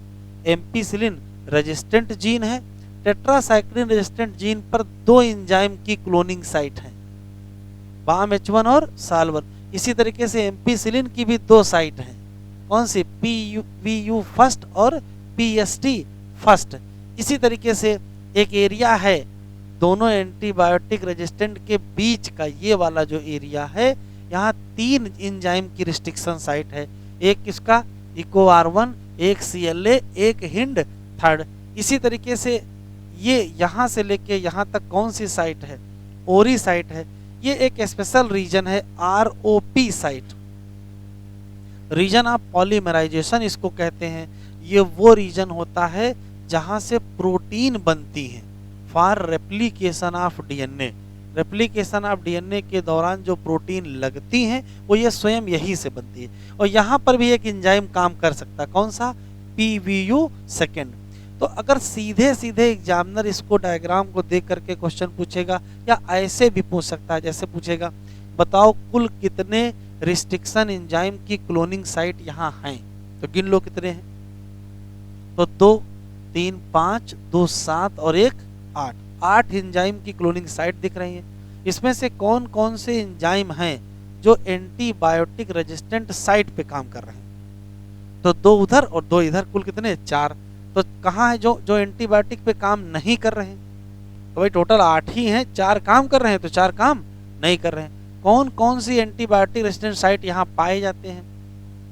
एम्पीसिलिन रेजिस्टेंट जीन है, टेट्रासाइक्लिन रेजिस्टेंट जीन पर दो एंजाइम की क्लोनिंग साइट है, BAM-H1 और SAL1। इसी तरीके से एम्पीसिलिन की भी दो साइट हैं, कौन सी, PVU फर्स्ट और PST फर्स्ट। इसी तरीके से एक एरिया है दोनों एंटीबायोटिक रेजिस्टेंट के बीच का, ये वाला जो एरिया है, यहाँ तीन एंजाइम की रिस्ट्रिक्शन साइट है, एक किसका, EcoR1, एक CLA, एक हिंड थर्ड। इसी तरीके से ये यहाँ से लेके यहाँ तक कौन सी साइट है, ओरी साइट है। ये एक स्पेशल रीजन है, ROP site, region of polymerisation इसको कहते हैं। ये वो रीजन होता है जहाँ से प्रोटीन बनती है for replication of DNA। Replication of DNA के दौरान जो प्रोटीन लगती हैं वो ये स्वयं यही से बनती है। और यहाँ पर भी एक एंजाइम काम कर सकता है, कौन सा, PVU सेकेंड। तो अगर सीधे सीधे एग्जामिनर इसको डायग्राम को देख करके क्वेश्चन पूछेगा, या ऐसे भी पूछ सकता है, जैसे पूछेगा बताओ कुल कितने रिस्ट्रिक्शन एंजाइम की क्लोनिंग साइट यहाँ हैं, तो गिन लो कितने हैं। तो 2, 3, 5, 2, 7 और 1, 8, 8 एंजाइम की क्लोनिंग साइट दिख रही है। इसमें से कौन कौन से एंजाइम हैं जो एंटीबायोटिक रेजिस्टेंट साइट पे काम कर रहे हैं, तो 2 उधर और 2 इधर, कुल कितने, 4। तो कहाँ है जो एंटीबायोटिक पे काम नहीं कर रहे हैं, तो भाई टोटल 8 ही हैं, 4 काम कर रहे हैं तो 4 काम नहीं कर रहे हैं। कौन कौन सी एंटीबायोटिक रेजिस्टेंट साइट यहाँ पाए जाते हैं,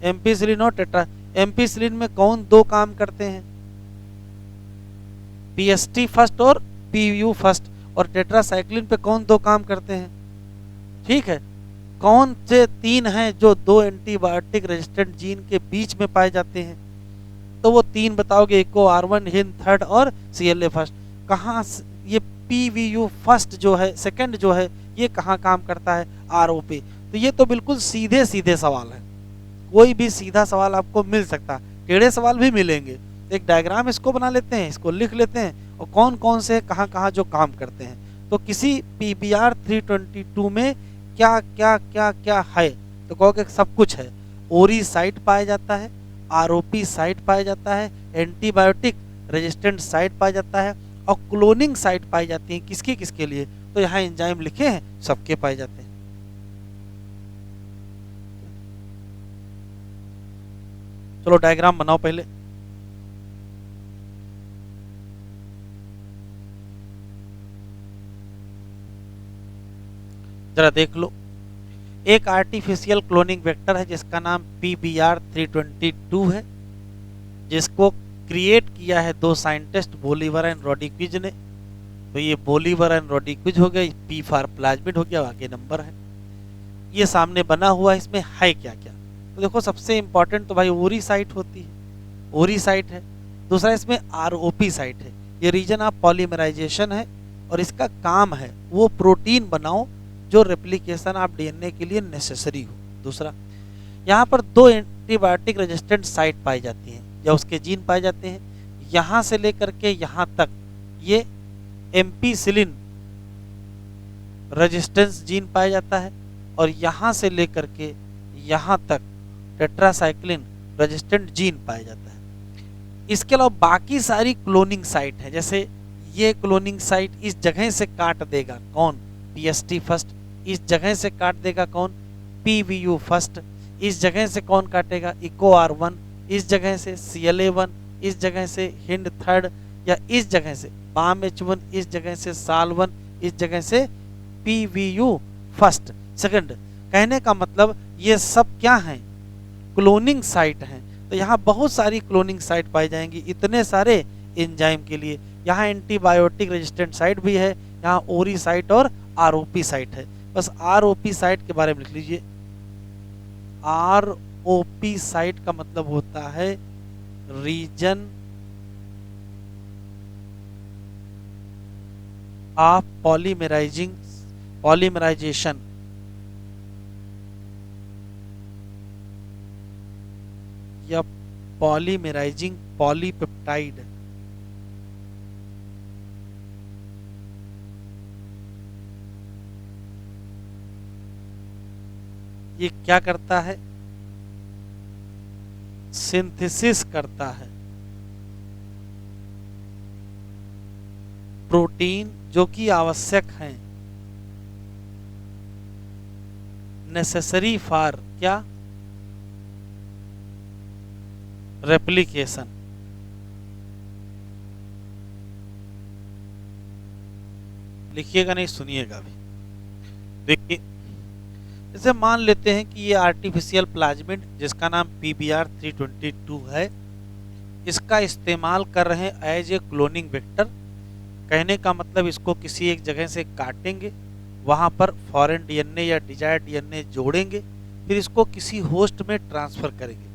एम्पीसिलिन और टेट्रा। एम्पीसिलिन में कौन दो काम करते हैं, PST फर्स्ट और PVU फर्स्ट। और टेट्रासाइक्लिन पे कौन दो काम करते हैं, ठीक है। कौन से 3 हैं जो दो एंटीबायोटिक रेजिस्टेंट जीन के बीच में पाए जाते हैं, तो वो 3 बताओगे, EcoR1, हिंद थर्ड और CLA फर्स्ट। कहाँ ये PVU फर्स्ट जो है, सेकंड जो है, ये कहाँ काम करता है, ROP। तो ये तो बिल्कुल सीधे सीधे सवाल है, कोई भी सीधा सवाल आपको मिल सकता है, टेढ़े सवाल भी मिलेंगे। एक डायग्राम इसको बना लेते हैं, इसको लिख लेते हैं, और कौन कौन से कहाँ कहाँ जो काम करते हैं। तो किसी PBR 322 में क्या क्या क्या क्या है, तो कहोगे सब कुछ है। ओरी साइट पाया जाता है, ROP साइट पाया जाता है, एंटीबायोटिक रेजिस्टेंट साइट पाया जाता है, और क्लोनिंग साइट पाई जाती है, किसके किसके लिए, तो यहाँ एंजाइम लिखे हैं, सबके पाए जाते हैं। चलो डायग्राम बनाओ पहले। जरा देख लो, एक आर्टिफिशियल क्लोनिंग वेक्टर है जिसका नाम PBR 322 है, जिसको क्रिएट किया है 2 साइंटिस्ट, बोलीवर एंड रोड्रिग्विज ने। तो ये बोलीवर एंड रोड्रिग्विज हो गया, P फॉर प्लाज्मिड हो गया, आगे नंबर है। ये सामने बना हुआ है, इसमें है क्या क्या, तो देखो सबसे इंपॉर्टेंट तो भाई ओरी साइट होती है, ओरी साइट है। दूसरा इसमें ROP साइट है, ये रीजन ऑफ पॉलीमराइजेशन है, और इसका काम है वो प्रोटीन बनाओ जो रेप्लिकेशन ऑफ DNA के लिए नेसेसरी हो। दूसरा, यहाँ पर 2 एंटीबायोटिक रेजिस्टेंट साइट पाई जाती हैं, या उसके जीन पाए जाते हैं। यहाँ से लेकर के यहाँ तक ये एम्पीसिलिन रेजिस्टेंस जीन पाया जाता है, और यहाँ से लेकर के यहाँ तक टेट्रासाइक्लिन रेजिस्टेंट जीन पाया जाता है। इसके अलावा बाकी सारी क्लोनिंग साइट है, जैसे ये क्लोनिंग साइट इस जगह से काट देगा कौन, PST फर्स्ट, इस जगह से काट देगा कौन, PVU फर्स्ट, इस जगह से कौन काटेगा, EcoR1, इस जगह से CLA1, इस जगह से हिंड थर्ड, या इस जगह से BAM-H1, इस जगह से SAL1, इस जगह से PVU फर्स्ट सेकंड। कहने का मतलब ये सब क्या हैं, क्लोनिंग साइट हैं। तो यहाँ बहुत सारी क्लोनिंग साइट पाई जाएंगी इतने सारे एंजाइम के लिए। यहाँ एंटीबायोटिक रेजिस्टेंट साइट भी है, यहाँ ओरी साइट और ROP साइट है। बस ROP साइट के बारे में लिख लीजिए। ROP साइट का मतलब होता है रीजन ऑफ पॉलीमराइजेशन या पॉलीमराइजिंग पॉलीपेप्टाइड। ये क्या करता है, सिंथेसिस करता है प्रोटीन जो कि आवश्यक हैं, नेसेसरी फॉर क्या, रेप्लिकेशन। लिखिएगा नहीं, सुनिएगा भी। देखिए, जैसे मान लेते हैं कि ये आर्टिफिशियल प्लाज्मिड जिसका नाम PBr322 है, इसका इस्तेमाल कर रहे हैं एज ए क्लोनिंग वेक्टर। कहने का मतलब इसको किसी एक जगह से काटेंगे, वहाँ पर फॉरेन डीएनए या डिजायर्ड डीएनए जोड़ेंगे, फिर इसको किसी होस्ट में ट्रांसफर करेंगे।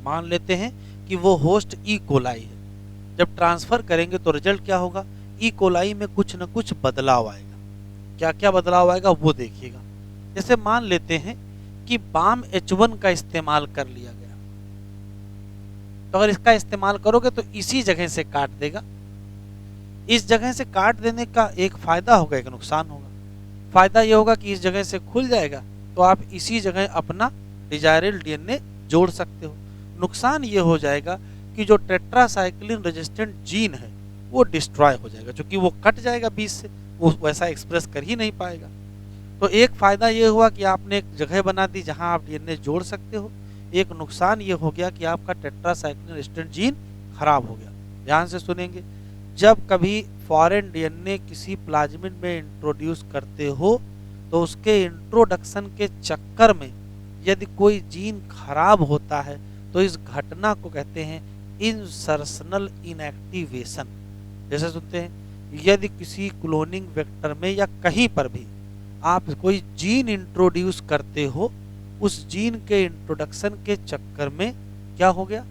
मान लेते हैं कि वो होस्ट ई कोलाई है। जब ट्रांसफर करेंगे तो रिजल्ट क्या होगा, ई कोलाई में कुछ न कुछ बदलाव आएगा। क्या क्या बदलाव आएगा वो देखिएगा। जैसे मान लेते हैं कि बाम H1 का इस्तेमाल कर लिया गया, तो अगर इसका इस्तेमाल करोगे तो इसी जगह से काट देगा। इस जगह से काट देने का एक फायदा होगा, एक नुकसान होगा। फायदा ये होगा कि इस जगह से खुल जाएगा, तो आप इसी जगह अपना डिजायरेबल डीएनए जोड़ सकते हो। नुकसान ये हो जाएगा कि जो टेट्रासाइक्लिन रेजिस्टेंट जीन है वो डिस्ट्रॉय हो जाएगा, क्योंकि वो कट जाएगा बीच से, वो वैसा एक्सप्रेस कर ही नहीं पाएगा। तो एक फायदा ये हुआ कि आपने एक जगह बना दी जहां आप डीएनए जोड़ सकते हो। एक नुकसान ये हो गया कि आपका टेट्रासाइक्लिन रेजिस्टेंट जीन खराब हो गया। ध्यान से सुनेंगे, जब कभी फॉरेन डीएनए किसी प्लाज्मिड में इंट्रोड्यूस करते हो तो उसके इंट्रोडक्शन के चक्कर में यदि कोई जीन खराब होता है तो इस घटना को कहते हैं इंसर्शनल इनएक्टिवेशन। जैसे सुनते हैं, यदि किसी क्लोनिंग वेक्टर में या कहीं पर भी आप कोई जीन इंट्रोड्यूस करते हो, उस जीन के इंट्रोडक्शन के चक्कर में क्या हो गया,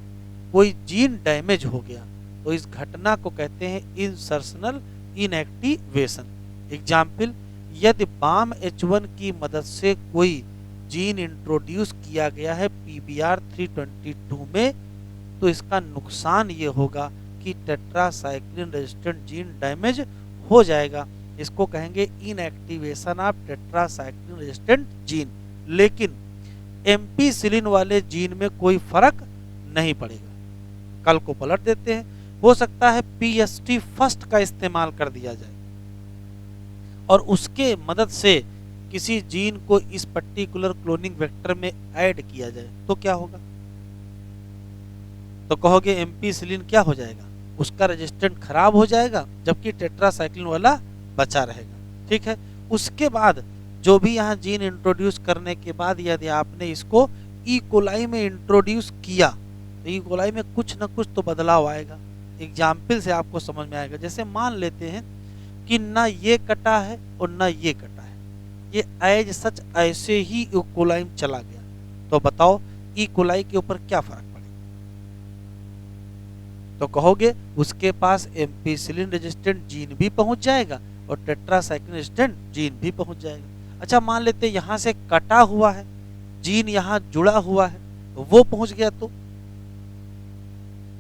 कोई जीन डैमेज हो गया, तो इस घटना को कहते हैं इंसर्शनल इनएक्टिवेशन। एग्जाम्पल, यदि बाम H1 की मदद से कोई जीन इंट्रोड्यूस किया गया है PBr322 में, तो इसका नुकसान ये होगा कि टेट्रासाइक्लिन रेजिस्टेंट जीन डैमेज हो जाएगा। इसको कहेंगे inactivation of tetracycline resistant gene. लेकिन एम्पीसिलिन वाले जीन में कोई फर्क नहीं पड़ेगा। कल को पलट देते हैं, हो सकता है PST फर्स्ट का इस्तेमाल कर दिया जाए और उसके मदद से किसी जीन को इस पर्टिकुलर क्लोनिंग वेक्टर में ऐड किया जाए, तो क्या होगा, तो कहोगे एम्पीसिलिन क्या हो जाएगा, उसका रेजिस्टेंट खराब हो जाएगा, जबकि टेट्रासाइक्लिन वाला बचा रहेगा। ठीक है, उसके बाद जो भी यहाँ जीन इंट्रोड्यूस करने के बाद यदि आपने इसको ई कोलाई में इंट्रोड्यूस किया, तो ई कोलाई में कुछ न कुछ तो बदलाव आएगा। एग्जाम्पल से आपको समझ में आएगा। जैसे मान लेते हैं कि ना ये कटा है और ना ये कटा है, ये एज सच ऐसे ही ई कोलाई में चला गया, तो बताओ ई कोलाई के ऊपर क्या फर्क पड़ेगा, तो कहोगे उसके पास एम्पीसिलिन रेजिस्टेंट जीन भी पहुंच जाएगा और टेट्रासाइक्लिन रेजिस्टेंट जीन भी पहुंच जाएगा। अच्छा, मान लेते हैं यहां से कटा हुआ है जीन, यहां जुड़ा हुआ है, तो वो पहुंच गया, तो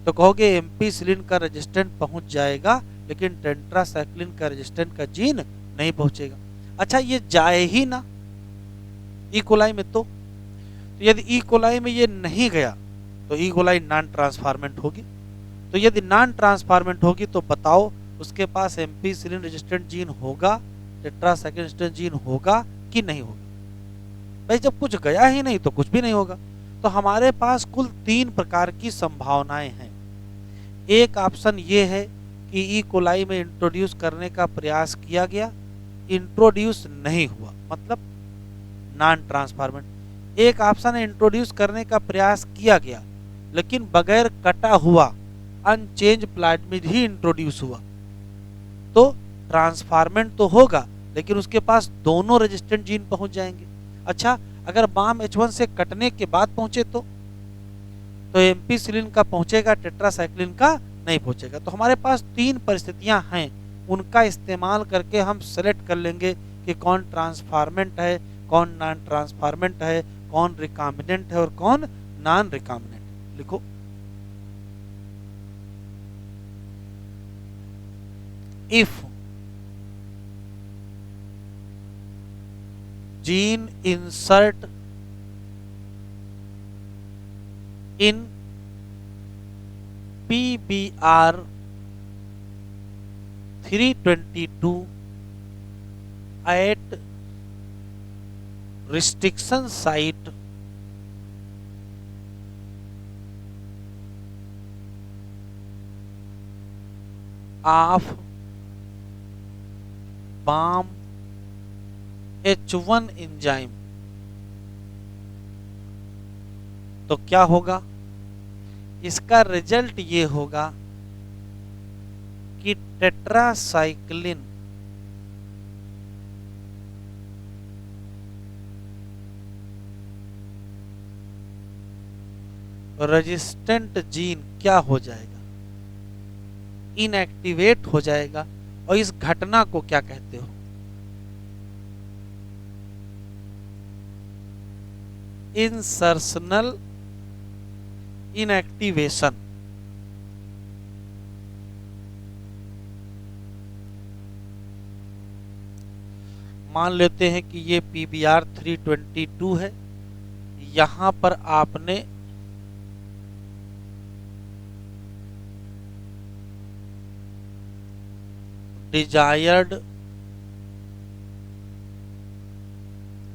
कहोगे एम्पीसिलिन का रेजिस्टेंट पहुंच जाएगा लेकिन टेट्रासाइक्लिन का रेजिस्टेंट का जीन नहीं पहुंचेगा। अच्छा, ये जाए ही ना ई कोलाई में, तो यदि ई कोलाई में ये नहीं गया तो ई कोलाई नॉन ट्रांसफॉर्मेंट होगी। तो यदि नॉन ट्रांसफॉर्मेंट होगी तो बताओ उसके पास एम्पीसिलिन रेजिस्टेंट जीन होगा, टेट्रासाइक्लिन रेजिस्टेंट जीन होगा कि नहीं होगा। भाई जब कुछ गया ही नहीं तो कुछ भी नहीं होगा। तो हमारे पास कुल 3 प्रकार की संभावनाएं हैं। एक ऑप्शन ये है कि ई कोलाई में इंट्रोड्यूस करने का प्रयास किया गया, इंट्रोड्यूस नहीं हुआ, मतलब नॉन ट्रांसफॉर्मेंट। एक ऑप्शन है इंट्रोड्यूस करने का प्रयास किया गया लेकिन बगैर कटा हुआ अनचेंज प्लाज्मिड ही इंट्रोड्यूस हुआ, तो ट्रांसफॉर्मेंट तो होगा लेकिन उसके पास दोनों रेजिस्टेंट जीन पहुंच जाएंगे। अच्छा, अगर बाम H1 से कटने के बाद पहुंचे तो एम्पीसिलिन का पहुंचेगा, टेट्रासाइक्लिन का नहीं पहुंचेगा। तो हमारे पास 3 परिस्थितियां हैं, उनका इस्तेमाल करके हम सेलेक्ट कर लेंगे कि कौन ट्रांसफॉर्मेंट है, कौन नॉन ट्रांसफॉर्मेंट है, कौन रिकॉम्बिनेंट है और कौन नॉन रिकॉम्बिनेंट। लिखो, if gene insert in PBr 322 at restriction site of BAM H1 enzyme, तो क्या होगा? इसका रिजल्ट ये होगा कि टेट्रासाइक्लिन रेजिस्टेंट जीन क्या हो जाएगा? इनएक्टिवेट हो जाएगा। और इस घटना को क्या कहते हो? Insertional inactivation. मान लेते हैं कि ये PBR 322 है, यहां पर आपने डिजायर्ड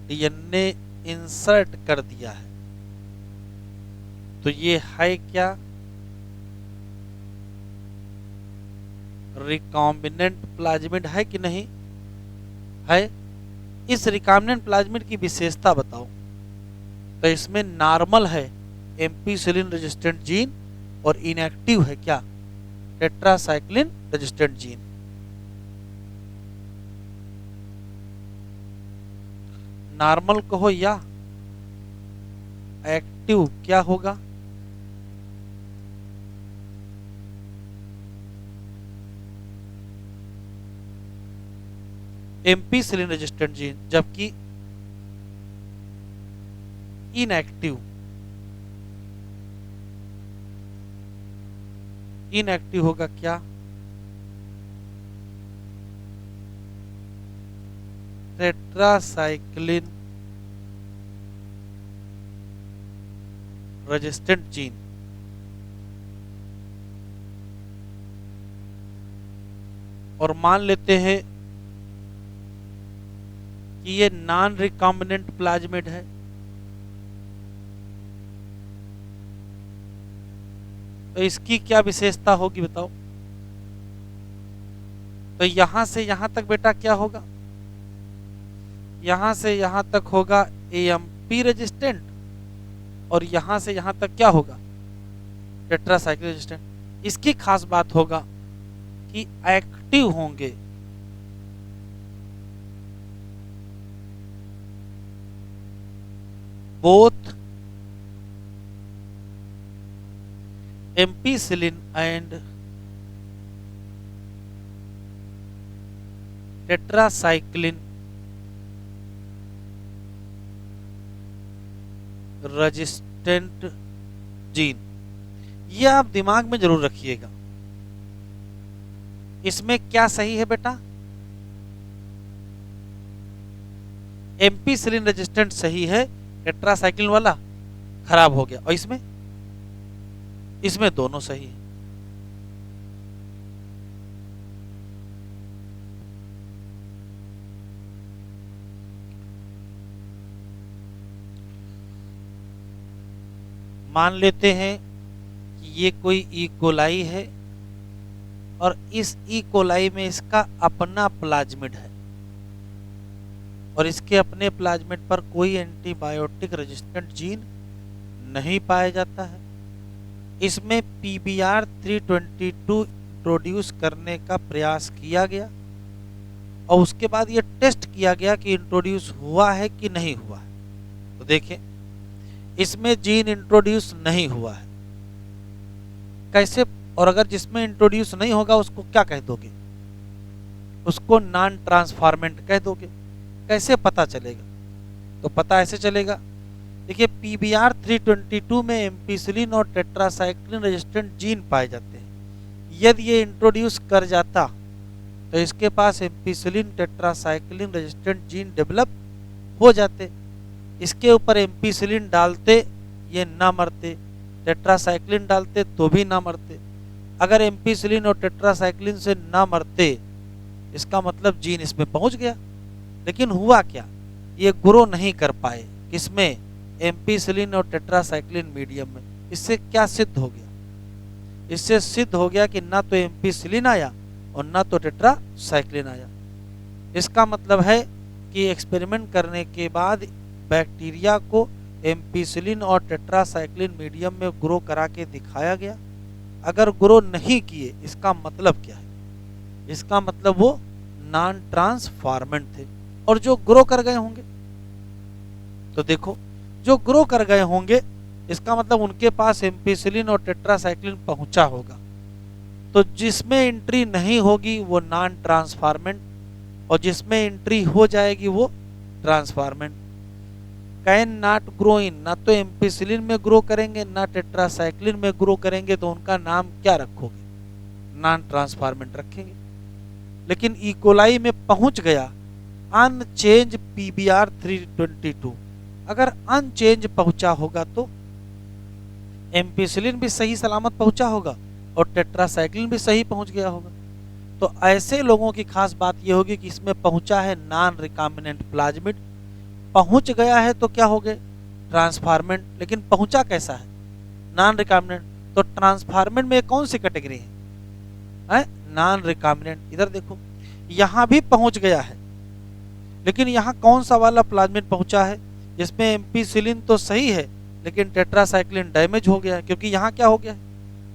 DNA इंसर्ट कर दिया है, तो ये है क्या? रिकॉम्बिनेंट प्लाज्मिड है कि नहीं है? इस रिकॉम्बिनेंट प्लाज्मिड की विशेषता बताओ। तो इसमें नॉर्मल है एम्पीसिलिन रेजिस्टेंट जीन और इनएक्टिव है क्या? Tetracycline resistant gene. नॉर्मल कहो या एक्टिव, क्या होगा? एम्पीसिलिन रेजिस्टेंट जीन, जबकि इनएक्टिव होगा क्या? Tetracycline resistant gene. और मान लेते हैं कि ये नॉन रिकॉम्बिनेंट प्लाज्मिड है, तो इसकी क्या विशेषता होगी बताओ? तो यहां से यहां तक बेटा क्या होगा? यहां से यहां तक होगा AMP रेजिस्टेंट, और यहां से यहां तक क्या होगा? Tetracycline resistant. इसकी खास बात होगा कि एक्टिव होंगे both ampicillin and tetracycline resistant gene. ये आप दिमाग में जरूर रखिएगा। इसमें क्या सही है बेटा? एम्पीसिलिन रेजिस्टेंट सही है, टेट्रासाइक्लिन वाला खराब हो गया। और इसमें दोनों सही है। मान लेते हैं कि ये कोई ई कोलाई है और इस ई कोलाई में इसका अपना प्लाज्मिड है और इसके अपने प्लाज्मिड पर कोई एंटीबायोटिक रेजिस्टेंट जीन नहीं पाया जाता है। इसमें PBR 322 इंट्रोड्यूस करने का प्रयास किया गया और उसके बाद ये टेस्ट किया गया कि इंट्रोड्यूस हुआ है कि नहीं हुआ है। तो देखें, इसमें जीन इंट्रोड्यूस नहीं हुआ है। कैसे? और अगर जिसमें इंट्रोड्यूस नहीं होगा उसको क्या कह दोगे? उसको नॉन ट्रांसफॉर्मेंट कह दोगे। कैसे पता चलेगा? तो पता ऐसे चलेगा, देखिए PBR 322 में एम्पीसिलिन और टेट्रासाइक्लिन रेजिस्टेंट जीन पाए जाते हैं। यदि ये इंट्रोड्यूस कर जाता तो इसके पास ampicillin tetracycline resistant gene develop हो जाते। इसके ऊपर एम्पीसिलिन डालते ये ना मरते, टेट्रासाइक्लिन डालते तो भी ना मरते। अगर एम्पीसिलिन और टेट्रासाइक्लिन से ना मरते इसका मतलब जीन इसमें पहुंच गया। लेकिन हुआ क्या, ये ग्रो नहीं कर पाए किसमें, एम्पीसिलिन और टेट्रासाइक्लिन मीडियम में। इससे क्या सिद्ध हो गया, इससे सिद्ध हो गया कि ना तो एम्पीसिलिन आया और ना तो टेट्रासाइक्लिन आया। इसका मतलब है कि एक्सपेरिमेंट करने के बाद बैक्टीरिया को एम्पीसिलिन और टेट्रासाइक्लिन मीडियम में ग्रो करा के दिखाया गया। अगर ग्रो नहीं किए इसका मतलब क्या है, इसका मतलब वो नॉन ट्रांसफॉर्मेंट थे। और जो ग्रो कर गए होंगे, तो देखो जो ग्रो कर गए होंगे इसका मतलब उनके पास एम्पीसिलिन और टेट्रासाइक्लिन पहुंचा होगा। तो जिसमें एंट्री नहीं होगी वो नॉन ट्रांसफॉर्मेंट, और जिसमें एंट्री हो जाएगी वो transformant. Can not grow in, ना तो एम्पीसिलिन में ग्रो करेंगे ना टेट्रासाइक्लिन में ग्रो करेंगे, तो उनका नाम क्या रखोगे, नॉन ट्रांसफॉर्मेंट रखेंगे। लेकिन इकोलाई में पहुंच गया अनचेंज पीबीआर 322। अगर अनचेंज पहुंचा होगा तो एम्पीसिलिन भी सही सलामत पहुंचा होगा और टेट्रासाइक्लिन भी सही पहुंच गया होगा। तो ऐसे लोगों की खास बात यह होगी कि इसमें पहुंचा है नॉन रिकॉम्बिनेंट प्लाज्मिड। पहुंच गया है तो क्या हो गए, ट्रांसफॉर्मेंट। लेकिन पहुंचा कैसा है, नॉन रिकॉम्बिनेंट। तो ट्रांसफॉर्मेंट में कौन सी कैटेगरी है, नॉन रिकॉम्बिनेंट। इधर देखो यहां भी पहुंच गया है, लेकिन यहां कौन सा वाला प्लाज्मिड पहुंचा है, जिसमें एम्पीसिलिन तो सही है लेकिन टेट्रासाइक्लिन डैमेज हो गया है, क्योंकि यहां क्या हो गया है,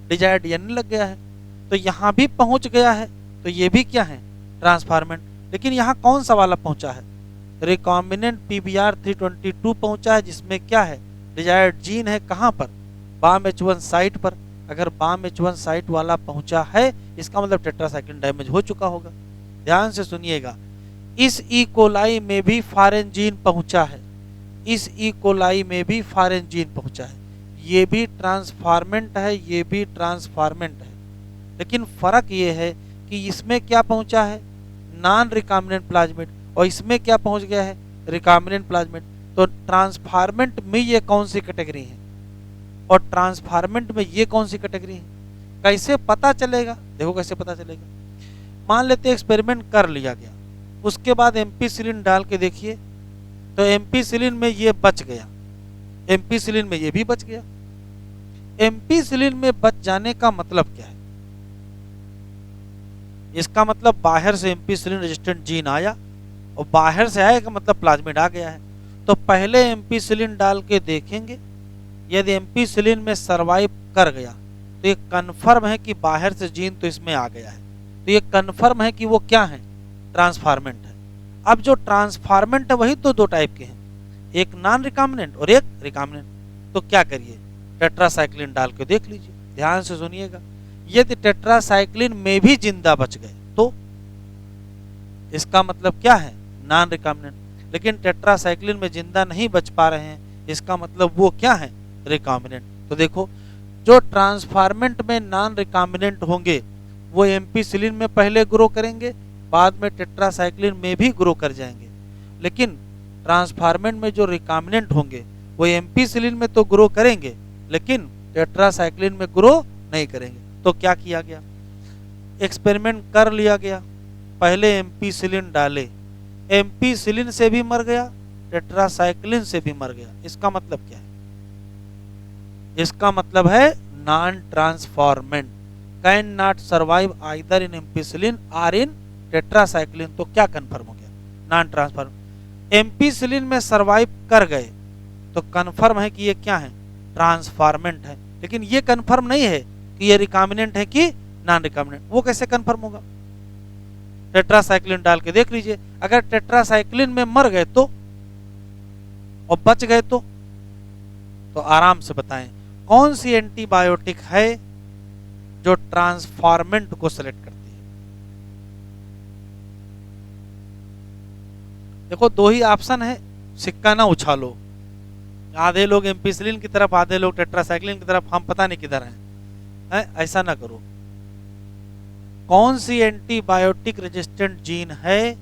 डिजायर्ड डीएनए लग गया है। तो यहां भी पहुंच गया है, तो ये भी क्या है, ट्रांसफॉर्मेंट। लेकिन यहां कौन सा वाला पहुंचा है, रिकॉम्बिनेंट पीबीआर 322 पहुंचा है, जिसमें क्या है, डिजायर्ड जीन है। कहां पर, बाम H1 साइट पर। अगर बाम H1 साइट वाला पहुंचा है इसका मतलब टेट्रासाइक्लिन डैमेज हो चुका होगा। ध्यान से सुनिएगा, इस इकोलाई में भी फॉरेन जीन पहुंचा है, इस इकोलाई में भी फॉरेन जीन पहुंचा है। ये भी ट्रांसफॉर्मेंट है, ये भी ट्रांसफॉर्मेंट है। लेकिन फर्क ये है कि इसमें क्या पहुंचा है, नॉन रिकॉम्बिनेंट प्लाज्मिड, और इसमें क्या पहुंच गया है, रिकॉम्बिनेंट प्लाज्मिड। तो ट्रांसफॉर्मेंट में ये कौन सी कैटेगरी है और ट्रांसफॉर्मेंट में ये कौन सी कैटेगरी है, कैसे पता चलेगा, देखो कैसे पता चलेगा। मान लेते एक्सपेरिमेंट कर लिया गया, उसके बाद एम्पीसिलिन डाल के देखिए, तो एम्पीसिलिन में ये बच गया, एम्पीसिलिन में ये भी बच गया। एम्पीसिलिन में बच जाने का मतलब क्या है, इसका मतलब बाहर से एम्पीसिलिन रेजिस्टेंट जीन आया, और बाहर से आया का मतलब प्लाज्मिड आ गया है। तो पहले एम्पीसिलिन डाल के देखेंगे, यदि एम्पीसिलिन में सरवाइव कर गया तो ये कन्फर्म है कि बाहर से जीन तो इसमें आ गया है, तो ये कन्फर्म है कि वो क्या है, ट्रांसफॉर्मेंट है। अब जो ट्रांसफॉर्मेंट है वही तो दो टाइप के हैं, एक नॉन रिकॉम्बिनेंट और एक रिकॉम्बिनेंट। तो क्या करिए, टेट्रासाइक्लिन डाल के देख लीजिए। ध्यान से सुनिएगा, यदि टेट्रासाइक्लिन में भी जिंदा बच गए तो इसका मतलब क्या है, नॉन रिकॉम्बिनेंट। लेकिन टेट्रासाइक्लिन में जिंदा नहीं बच पा रहे हैं, इसका मतलब वो क्या है, रिकॉम्बिनेंट। तो देखो जो ट्रांसफॉर्मेंट में नॉन रिकॉम्बिनेंट होंगे वो एम्पीसिलिन में पहले ग्रो करेंगे, बाद में टेट्रासाइक्लिन में भी ग्रो कर जाएंगे। लेकिन ट्रांसफॉर्मेंट में जो रिकॉम्बिनेंट होंगे वो एम्पीसिलिन में तो ग्रो करेंगे लेकिन टेट्रासाइक्लिन में ग्रो नहीं करेंगे। तो क्या किया गया, एक्सपेरिमेंट कर लिया गया, पहले एम्पीसिलिन डाले, एम्पीसिलिन से भी मर गया, टेट्रासाइक्लिन से भी मर गया। इसका मतलब क्या है, इसका मतलब है non transformant can not survive either in ampicillin और इन टेट्रासाइक्लिन। तो क्या कंफर्म हो गया, नॉन ट्रांसफॉर्मेंट। एम्पीसिलिन में सर्वाइव कर गए तो कंफर्म है कि ये क्या है, ट्रांसफॉर्मेंट है। लेकिन ये कंफर्म नहीं है कि ये रिकॉम्बिनेंट है कि नॉन रिकॉम्बिनेंट। वो कैसे कंफर्म होगा, टेट्रासाइक्लिन डाल के देख लीजिए। अगर टेट्रासाइक्लिन में मर गए तो और बच गए तो आराम से बताएं कौन सी एंटीबायोटिक है जो ट्रांसफॉर्मेंट को सेलेक्ट करती है। देखो दो ही ऑप्शन है, सिक्का ना उछालो, आधे लोग एम्पीसिलिन की तरफ आधे लोग टेट्रासाइक्लिन की तरफ, हम पता नहीं किधर हैं, ऐसा ना करो। कौन सी एंटीबायोटिक रेजिस्टेंट जीन है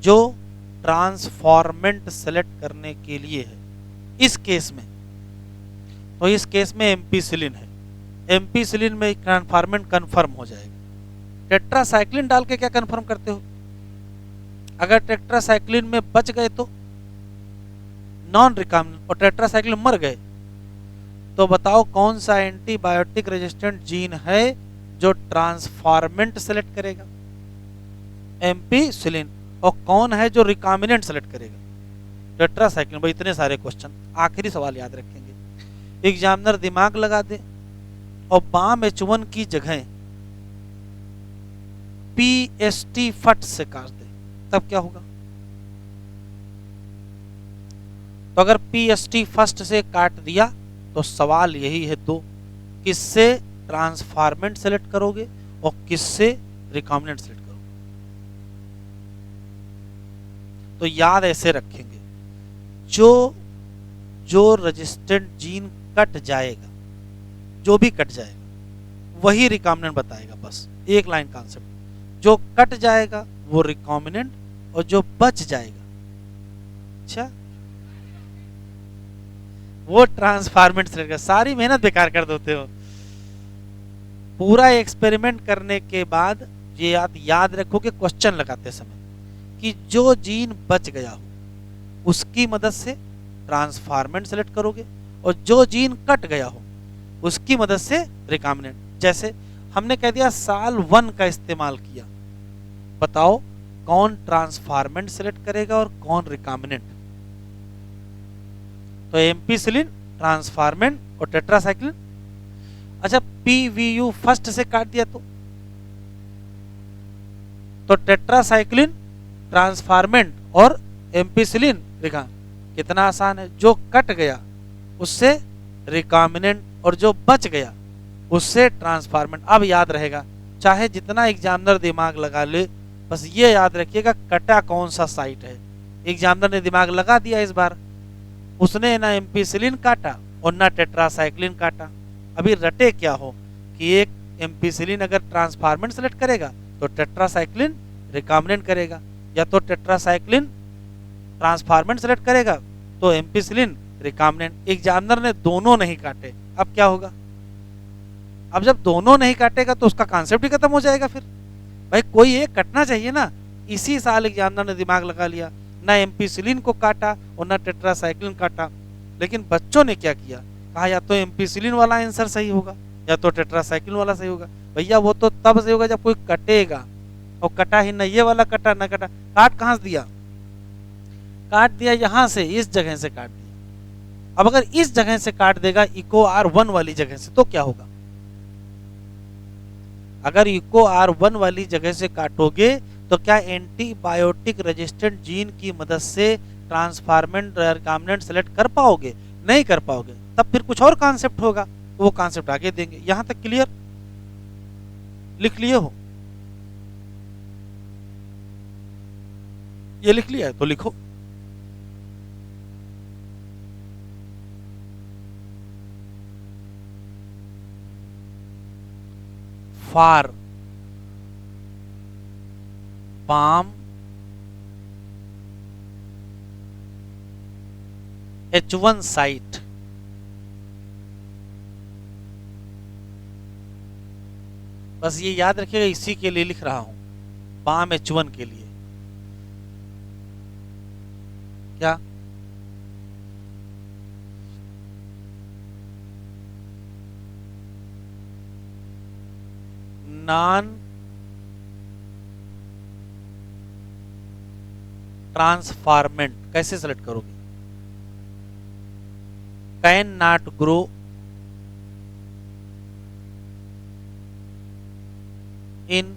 जो ट्रांसफॉर्मेंट सेलेक्ट करने के लिए है इस केस में, तो इस केस में एम्पीसिलिन है। एम्पीसिलिन में ट्रांसफॉर्मेंट कंफर्म हो जाएगा। टेट्रासाइक्लिन डाल के क्या कंफर्म करते हो? अगर टेट्रासाइक्लिन में बच गए तो नॉन रिकॉम्बिनेंट, और टेट्रासाइक्लिन मर गए तो बताओ कौन सा एंटीबायोटिक रेजिस्टेंट जीन है जो ट्रांसफॉर्मेंट सेलेक्ट करेगा? एम्पीसिलिन। और कौन है जो रिकॉम्बिनेंट सेलेक्ट करेगा? टेट्रासाइक्लिन। भाई इतने सारे क्वेश्चन, आखिरी सवाल याद रखेंगे। एग्जामिनर दिमाग लगा दे और बाम H1 की जगह PST फट से काट दे, तब क्या होगा? तो अगर PST फर्स्ट से काट दिया तो सवाल यही है दो, किससे ट्रांसफॉर्मेंट सेलेक्ट करोगे और किससे रिकॉम्बिनेंट सेलेक्ट करोगे? तो याद ऐसे रखेंगे, जो जो रेजिस्टेंट जीन कट जाएगा, जो भी कट जाएगा वही रिकॉम्बिनेंट बताएगा। बस एक लाइन कॉन्सेप्ट, जो कट जाएगा वो रिकॉम्बिनेंट और जो बच जाएगा, अच्छा, वो ट्रांसफॉर्मेंट सेलेक्ट कर। सारी मेहनत बेकार कर देते हो। पूरा एक्सपेरिमेंट करने के बाद ये याद रखोगे क्वेश्चन लगाते समय कि जो जीन बच गया हो उसकी मदद से ट्रांसफॉर्मेंट सेलेक्ट करोगे और जो जीन कट गया हो उसकी मदद से रिकॉम्बिनेंट। जैसे हमने कह दिया साल 1 का इस्तेमाल किया, बताओ कौन ट्रांसफॉर्मेंट सेलेक्ट करेगा और कौन रिकॉम्बिनेंट? तो एम्पीसिलिन ट्रांसफॉर्मेंट और टेट्रासाइक्लिन। अच्छा, PVU फर्स्ट से काट दिया तो टेट्रासाइक्लिन ट्रांसफॉर्मेंट और एम्पीसिलिन रिकॉम्बिनेंट। कितना आसान है, जो कट गया उससे रिकॉम्बिनेंट और जो बच गया उससे ट्रांसफॉर्मेंट। अब याद रहेगा, चाहे जितना एग्जामिनर दिमाग लगा ले, बस ये याद रखिएगा कटा कौन सा साइट है। एग्जामिनर ने दिमाग लगा दिया इस बार, उसने ना एम्पीसिलिन काटा और ना टेट्रासाइक्लिन काटा। अभी रटे क्या हो कि एक एम्पीसिलिन अगर ट्रांसफॉर्मेंट सेलेक्ट करेगा तो टेट्रासाइक्लिन रिकॉम्बिनेंट करेगा, या तो टेट्रासाइक्लिन ट्रांसफॉर्मेंट सेलेक्ट करेगा तो एम्पीसिलिन रिकॉम्बिनेंट। एग्जामिनर ने दोनों नहीं काटे, अब क्या होगा? अब जब दोनों नहीं काटेगा तो उसका कॉन्सेप्ट ही खत्म हो जाएगा। फिर भाई कोई एक कटना चाहिए ना। इसी साल एग्जामिनर ने दिमाग लगा लिया, ना एम्पीसिलिन को काटा और ना टेट्रासाइक्लिन काटा। लेकिन बच्चों ने क्या किया, कहा या तो एम्पीसिलिन वाला आंसर सही होगा या तो टेट्रासाइक्लिन वाला सही होगा। भैया वो तो तब सही होगा जब कोई कटेगा, और कटा ही ना, ये वाला कटा ना कटा। काट कहां से दिया? काट दिया यहां से, इस जगह से काट दिया। अब अगर इस जगह से काट देगा इको R1 वाली जगह से, तो क्या होगा? अगर इको R1 वाली जगह से काटोगे तो क्या एंटीबायोटिक रेजिस्टेंट जीन की मदद से ट्रांसफॉर्मेंट रिकॉम्बिनेंट सेलेक्ट कर पाओगे? नहीं कर पाओगे। तब फिर कुछ और कॉन्सेप्ट होगा, वो कॉन्सेप्ट आगे देंगे। यहां तक क्लियर? लिख लिए हो? ये लिख लिया है तो लिखो। फॉर पाम H1 साइट, बस ये याद रखिएगा, इसी के लिए लिख रहा हूं, पाम H1 के लिए। क्या नॉन ट्रांसफॉर्मेंट कैसे सेलेक्ट करोगे? Can not grow in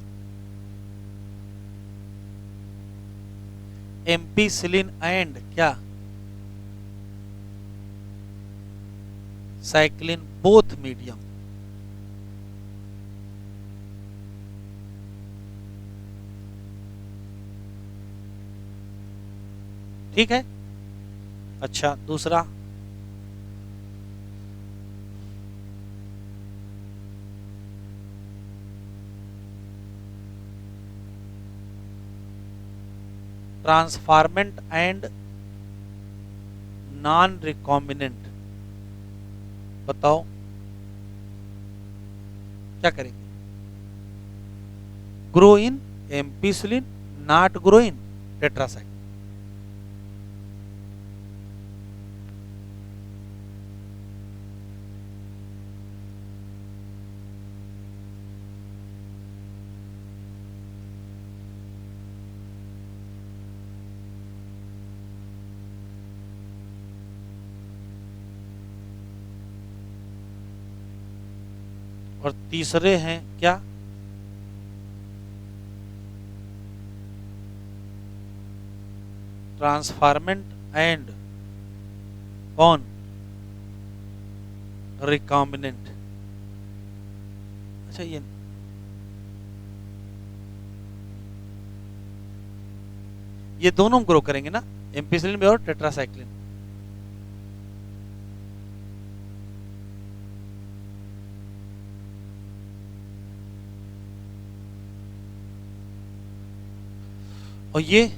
ampicillin and क्या साइक्लिन बोथ मीडियम। ठीक है। अच्छा, दूसरा ट्रांसफॉर्मेंट एंड नॉन रिकॉम्बिनेंट, बताओ क्या करेंगे? Grow in ampicillin, not grow in tetracycline. और तीसरे हैं क्या? ट्रांसफार्मेंट एंड कौन? रिकॉम्बिनेंट। अच्छा, ये दोनों ग्रो करेंगे ना, एम्पिसिलिन में और टेट्रासाइक्लिन। और ये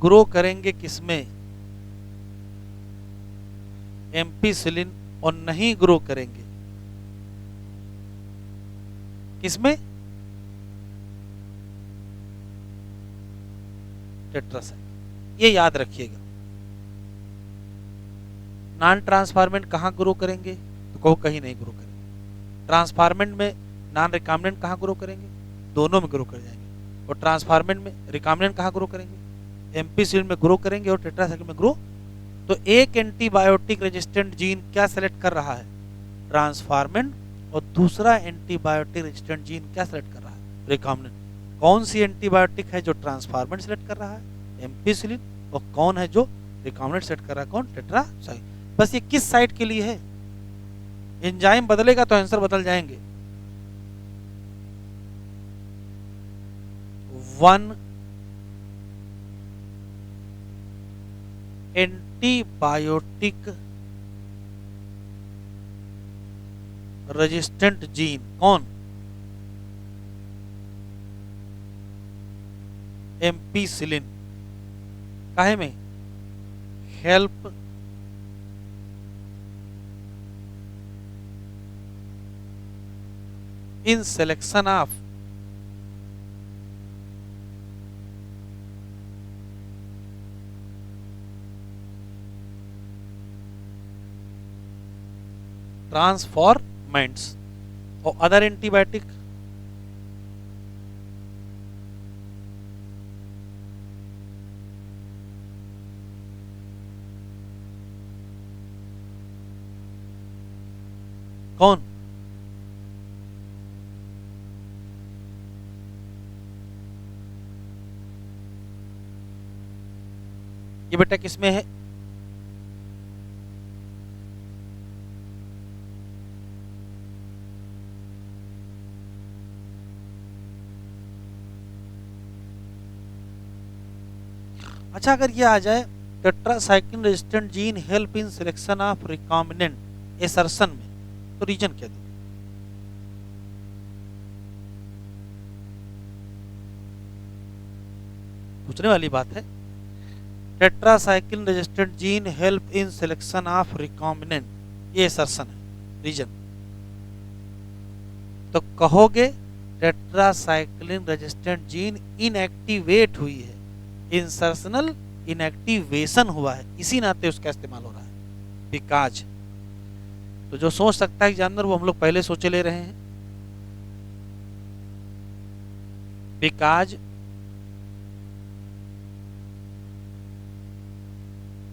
ग्रो करेंगे किसमें? एम्पिसिलिन। और नहीं ग्रो करेंगे किसमें? टेट्रासाइक्लिन। ये याद रखिएगा। नॉन ट्रांसफार्मेंट कहां ग्रो करेंगे? तो कहो कहीं नहीं ग्रो करेंगे। ट्रांसफार्मेंट में नॉन रिकॉम्बिनेंट कहां ग्रो करेंगे? दोनों में ग्रो कर जाएंगे। और ट्रांसफार्मेंट में रिकॉम्बिनेंट कहां ग्रो करेंगे? एम्पिसिलिन में ग्रो करेंगे और टेट्रासाइक्लिन में ग्रो। तो एक एंटीबायोटिक रेजिस्टेंट जीन क्या सेलेक्ट कर रहा है? ट्रांसफार्मेंट। और दूसरा एंटीबायोटिक रेजिस्टेंट जीन क्या सेलेक्ट कर रहा है? रिकॉम्बिनेंट। कौन सी एंटीबायोटिक है जो ट्रांसफार्मेंट सेलेक्ट कर रहा है? एम्पिसिलिन। और कौन है जो रिकॉम्बिनेंट सेलेक्ट कर रहा है? कौन? टेट्रासाइक्लिन। बस ये किस साइट के लिए है? एंजाइम बदलेगा तो आंसर बदल जाएंगे। वन एंटीबायोटिक रेजिस्टेंट जीन कौन? एम्पिसिलिन। काहे में? Help in selection of transformants. और अदर एंटीबायोटिक कौन? ये बेटा किसमें है? अच्छा, अगर ये आ जाए tetracycline resistant gene help in selection of recombinant assertion में, तो रीजन क्या दे? पूछने वाली बात है। Tetracycline resistant gene help in selection of recombinant, ये एसर्शन है। रीजन तो कहोगे टेट्रासाइक्लिन रेजिस्टेंट जीन इनएक्टिवेट हुई है, इंसर्शनल इनएक्टिवेशन हुआ है, इसी नाते उसका इस्तेमाल हो रहा है। बिकाज तो जो सोच सकता है जानवर वो हम लोग पहले सोचे ले रहे हैं। बिकाज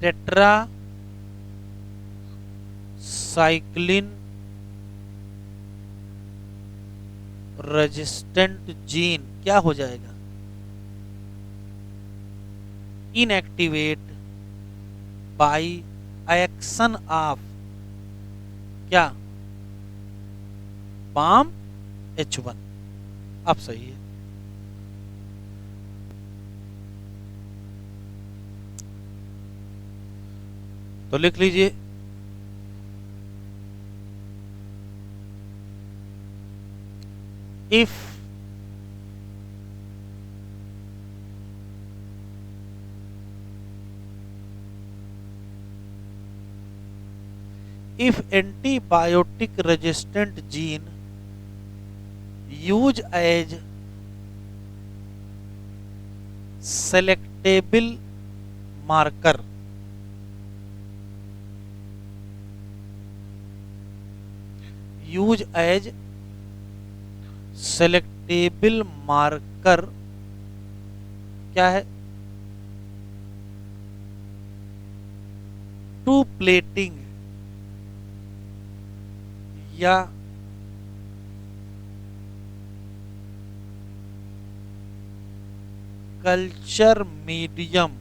टेट्रासाइक्लिन रेजिस्टेंट जीन क्या हो जाएगा? इनएक्टिवेट बाय एक्शन ऑफ क्या? पाम H1। अब सही है। तो लिख लीजिए if if antibiotic resistant gene use as selectable marker, use as selectable marker क्या है? टू प्लेटिंग या कल्चर मीडियम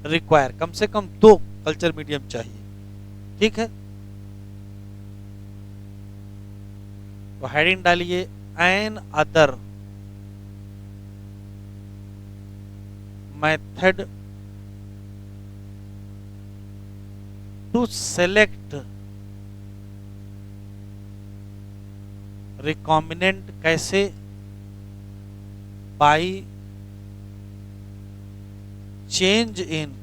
रिक्वायर, कम से कम 2 कल्चर मीडियम चाहिए। ठीक है, तो हेडिंग डालिए another method to select recombinant, कैसे? By change in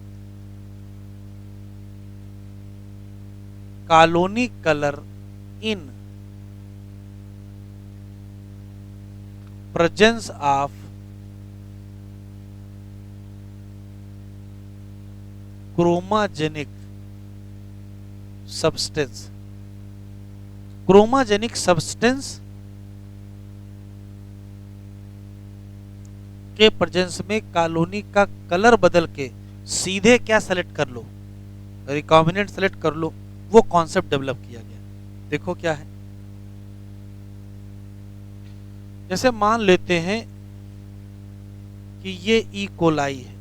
colony colour in presence of chromogenic substance, chromogenic substance के प्रेजेंस में कॉलोनी का कलर बदल के सीधे क्या सेलेक्ट कर लो, रिकॉम्बिनेंट सेलेक्ट कर लो, वो कॉन्सेप्ट डेवलप किया गया। देखो क्या है, जैसे मान लेते हैं कि ये ई कोलाई है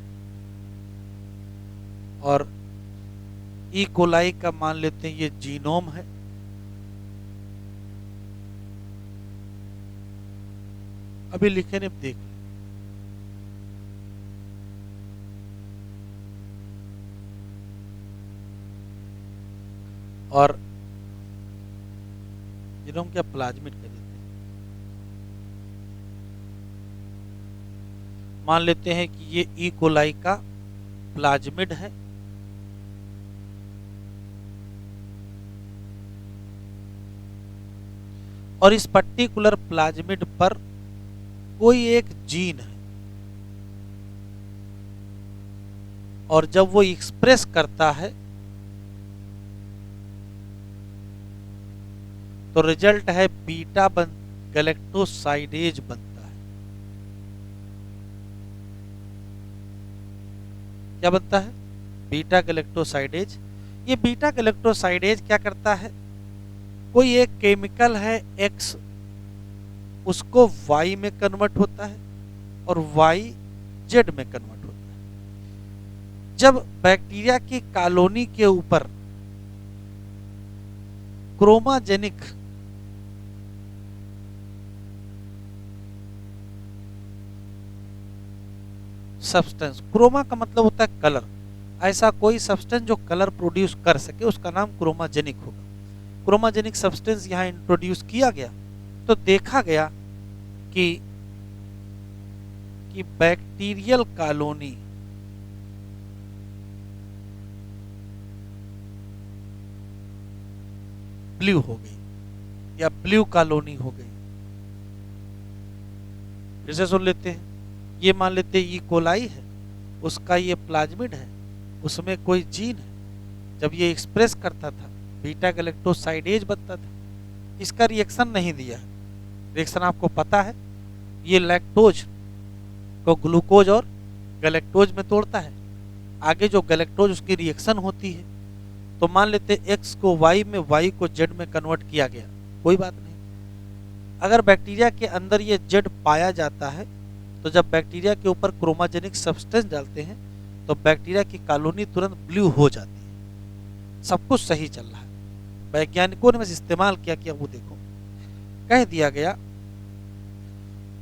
और ई कोलाई का मान लेते हैं ये जीनोम है, अभी लिखे नहीं, देख और जीनोम क्या प्लाज्मिड कर देते हैं। मान लेते हैं कि ये ई कोलाई का प्लाज्मिड है और इस पर्टिकुलर प्लाज्मिड पर कोई एक जीन है और जब वो एक्सप्रेस करता है तो रिजल्ट है बीटा गैलेक्टोसाइडेज बनता है। क्या बनता है? Beta galactosidase. ये बीटा गैलेक्टोसाइडेज क्या करता है, कोई एक केमिकल है X, उसको Y में कन्वर्ट होता है और Y Z में कन्वर्ट होता है। जब बैक्टीरिया की कॉलोनी के ऊपर क्रोमाजेनिक सब्सटेंस, क्रोमा का मतलब होता है कलर, ऐसा कोई सब्सटेंस जो कलर प्रोड्यूस कर सके उसका नाम क्रोमाजेनिक होगा। क्रोमाजेनिक सब्सटेंस यहां इंट्रोड्यूस किया गया तो देखा गया कि बैक्टीरियल कॉलोनी ब्लू हो गई या ब्लू कॉलोनी हो गई। फिर से सुन लेते हैं, ये मान लेते हैं ई कोलाई है, उसका ये प्लाज्मिड है, उसमें कोई जीन है, जब ये एक्सप्रेस करता था बीटा गैलेक्टोसाइडेज बनता था, इसका रिएक्शन नहीं दिया। रिएक्शन आपको पता है, ये लैक्टोज को ग्लूकोज और गैलेक्टोज में तोड़ता है, आगे जो गैलेक्टोज उसकी रिएक्शन होती है, तो मान लेते X को Y में, Y को Z में कन्वर्ट किया गया, कोई बात नहीं। अगर बैक्टीरिया के अंदर ये Z पाया जाता है तो जब बैक्टीरिया के ऊपर क्रोमाजेनिक सब्सटेंस डालते हैं तो बैक्टीरिया की कॉलोनी तुरंत ब्लू हो जाती है। सब कुछ सही चल रहा है, वैज्ञानिकों ने बस इस्तेमाल किया वो देखो, कह दिया गया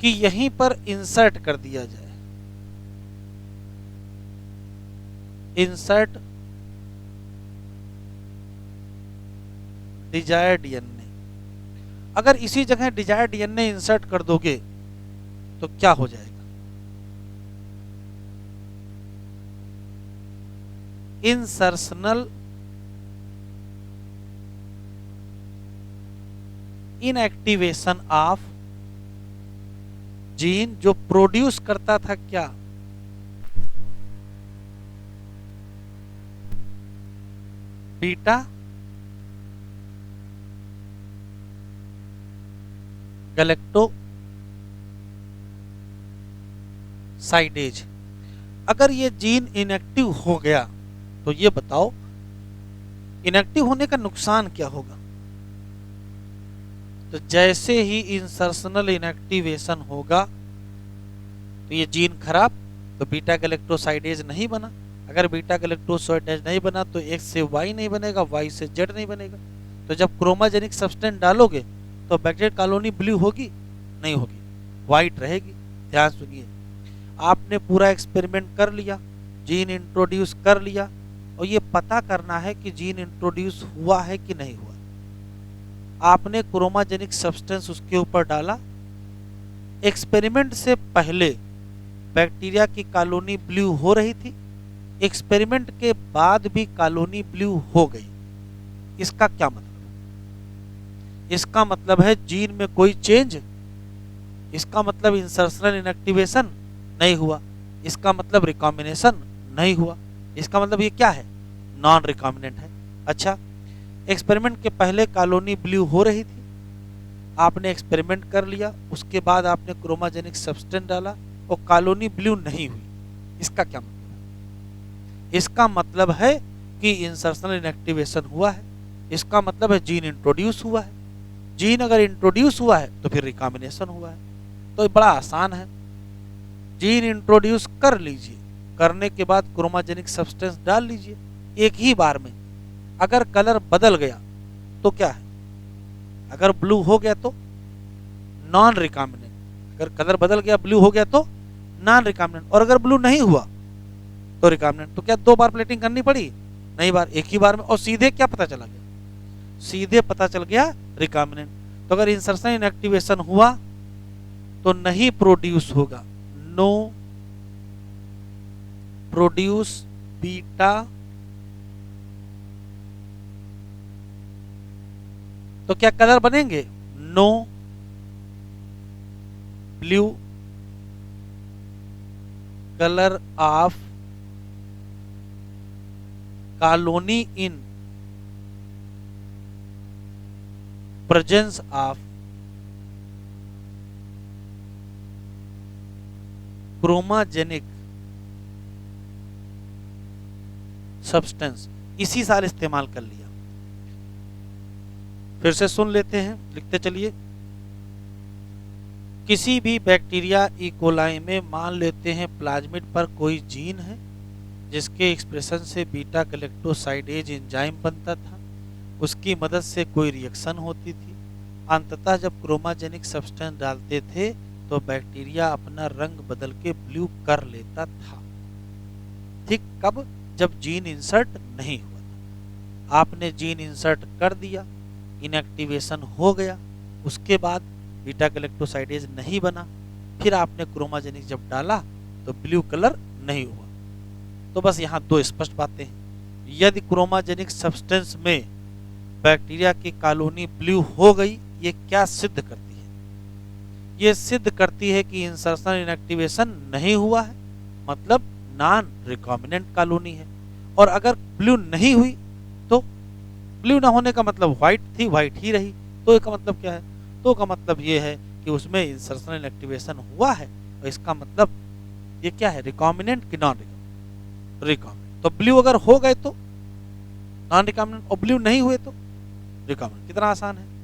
कि यहीं पर इंसर्ट कर दिया जाए, इंसर्ट डिजायर डीएनए। अगर इसी जगह डिजायर डीएनए इंसर्ट कर दोगे तो क्या हो जाएगा, इंसर्शनल इनएक्टिवेशन ऑफ जीन जो प्रोड्यूस करता था क्या, बीटा गैलेक्टोसाइडेज। अगर ये जीन इनएक्टिव हो गया तो ये बताओ इनएक्टिव होने का नुकसान क्या होगा। तो जैसे ही इंसर्शनल इनएक्टिवेशन होगा तो ये जीन खराब, तो बीटा गैलेक्टोसाइडेज नहीं बना। अगर बीटा गैलेक्टोसाइडेज नहीं बना तो एक्स से वाई नहीं बनेगा, वाई से जेड नहीं बनेगा। तो जब क्रोमाजेनिक सब्सटेंस डालोगे तो बैक्टीरियल कॉलोनी ब्लू होगी नहीं होगी, वाइट रहेगी। ध्यान सुनिए, आपने पूरा एक्सपेरिमेंट कर लिया, जीन इंट्रोड्यूस कर लिया, और ये पता करना है कि जीन इंट्रोड्यूस हुआ है कि नहीं हुआ। आपने क्रोमाजेनिक सब्सटेंस उसके ऊपर डाला, एक्सपेरिमेंट से पहले बैक्टीरिया की कॉलोनी ब्लू हो रही थी, एक्सपेरिमेंट के बाद भी कॉलोनी ब्लू हो गई। इसका क्या मतलब? इसका मतलब है जीन में कोई चेंज, इसका मतलब इंसर्शनल इनएक्टिवेशन नहीं हुआ, इसका मतलब रिकॉम्बिनेशन नहीं हुआ, इसका मतलब ये क्या है, नॉन रिकॉम्बिनेंट है। अच्छा, एक्सपेरिमेंट के पहले कॉलोनी ब्लू हो रही थी, आपने एक्सपेरिमेंट कर लिया, उसके बाद आपने क्रोमाजेनिक सब्सटेंस डाला और कॉलोनी ब्लू नहीं हुई। इसका क्या मतलब है? इसका मतलब है कि इंसर्शनल इनएक्टिवेशन हुआ है, इसका मतलब है जीन इंट्रोड्यूस हुआ है। जीन अगर इंट्रोड्यूस हुआ है तो फिर रिकॉम्बिनेशन हुआ है। तो बड़ा आसान है, जीन इंट्रोड्यूस कर लीजिए, करने के बाद क्रोमाजेनिक सब्सटेंस डाल लीजिए एक ही बार में। अगर कलर बदल गया तो क्या है, अगर ब्लू हो गया तो नॉन रिकॉम्बिनेंट, अगर कलर बदल गया ब्लू हो गया तो नॉन रिकॉम्बिनेंट, और अगर ब्लू नहीं हुआ तो रिकॉम्बिनेंट। तो क्या 2 बार प्लेटिंग करनी पड़ी? नहीं बार, एक ही बार में। और सीधे क्या पता चला गया, सीधे पता चल गया रिकॉम्बिनेंट। तो अगर इंसर्शन इनएक्टिवेशन हुआ तो नहीं प्रोड्यूस होगा, नो प्रोड्यूस बीटा, तो क्या कलर बनेंगे, no blue colour of colony in presence of chromogenic substance. इसी साल इस्तेमाल कर लिया। फिर से सुन लेते हैं, लिखते चलिए। किसी भी बैक्टीरिया इकोलाई में मान लेते हैं प्लाज्मिड पर कोई जीन है जिसके एक्सप्रेशन से बीटा गैलेक्टोसाइडेज एंजाइम बनता था, उसकी मदद से कोई रिएक्शन होती थी। अंततः जब क्रोमाजेनिक सब्सटेंस डालते थे तो बैक्टीरिया अपना रंग बदल के ब्लू कर लेता था। ठीक कब? जब जीन इंसर्ट नहीं हुआ था। आपने जीन इंसर्ट कर दिया, इनएक्टिवेशन हो गया, उसके बाद बीटा गैलेक्टोसाइडेज नहीं बना, फिर आपने क्रोमाजेनिक जब डाला तो ब्लू कलर नहीं हुआ। तो बस यहाँ 2 स्पष्ट बातें हैं। यदि क्रोमाजेनिक सब्सटेंस में बैक्टीरिया की कॉलोनी ब्लू हो गई, ये क्या सिद्ध करती है? ये सिद्ध करती है कि इंसर्शन इनएक्टिवेशन नहीं हुआ है, मतलब नॉन रिकॉम्बिनेंट कॉलोनी है। और अगर ब्लू नहीं हुई तो ब्लू ना होने का मतलब व्हाइट थी, व्हाइट ही रही। तो इसका मतलब क्या है? तो का मतलब ये है कि उसमें इंसर्शन इनएक्टिवेशन हुआ है, और इसका मतलब ये क्या है, रिकॉम्बिनेंट कि नॉन रिकॉम्बिनेंट। तो ब्लू अगर हो गए तो नॉन रिकॉम्बिनेंट, और ब्लू नहीं हुए तो रिकॉम्बिनेंट। कितना आसान है।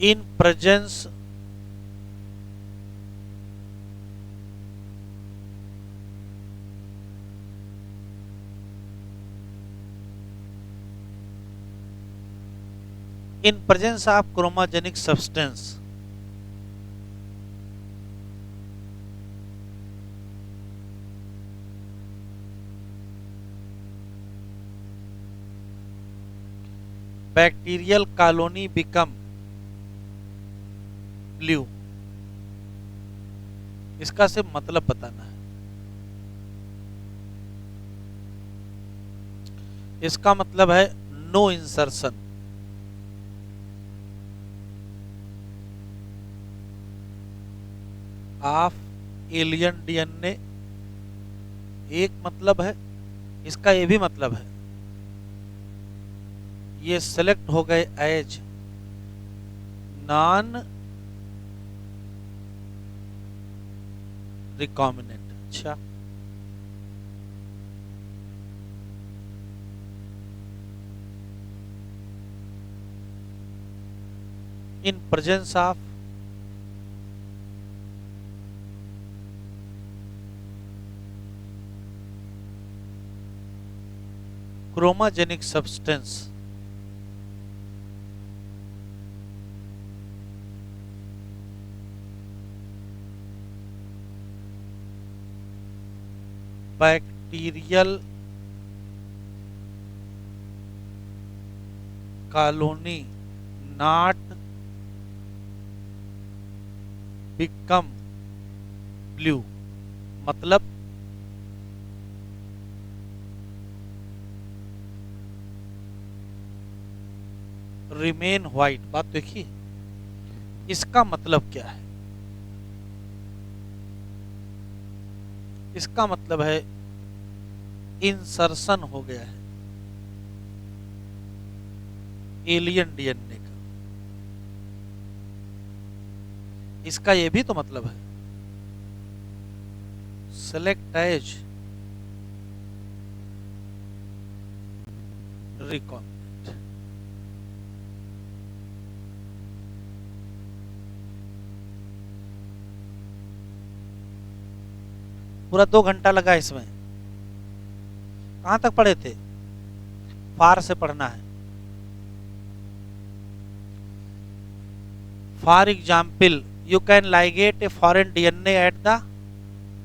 in presence of chromogenic substance, bacterial colony become blue। इसका सिर्फ मतलब बताना है। इसका मतलब है no insertion. Of alien DNA एक मतलब है, इसका ये भी मतलब है ये सेलेक्ट हो गए एज नॉन रिकॉम्बिनेंट। अच्छा, in presence of chromogenic substance bacterial colony not become blue, मतलब रिमेन व्हाइट। बात देखिए, इसका मतलब क्या है? इसका मतलब है इंसर्शन हो गया है एलियन डीएनए का। इसका ये भी तो मतलब है सेलेक्ट एज रिकॉम्बिनेंट। पूरा 2 घंटा लगा इसमें। कहां तक पढ़े थे? फार से पढ़ना है। For example you can ligate a foreign DNA at the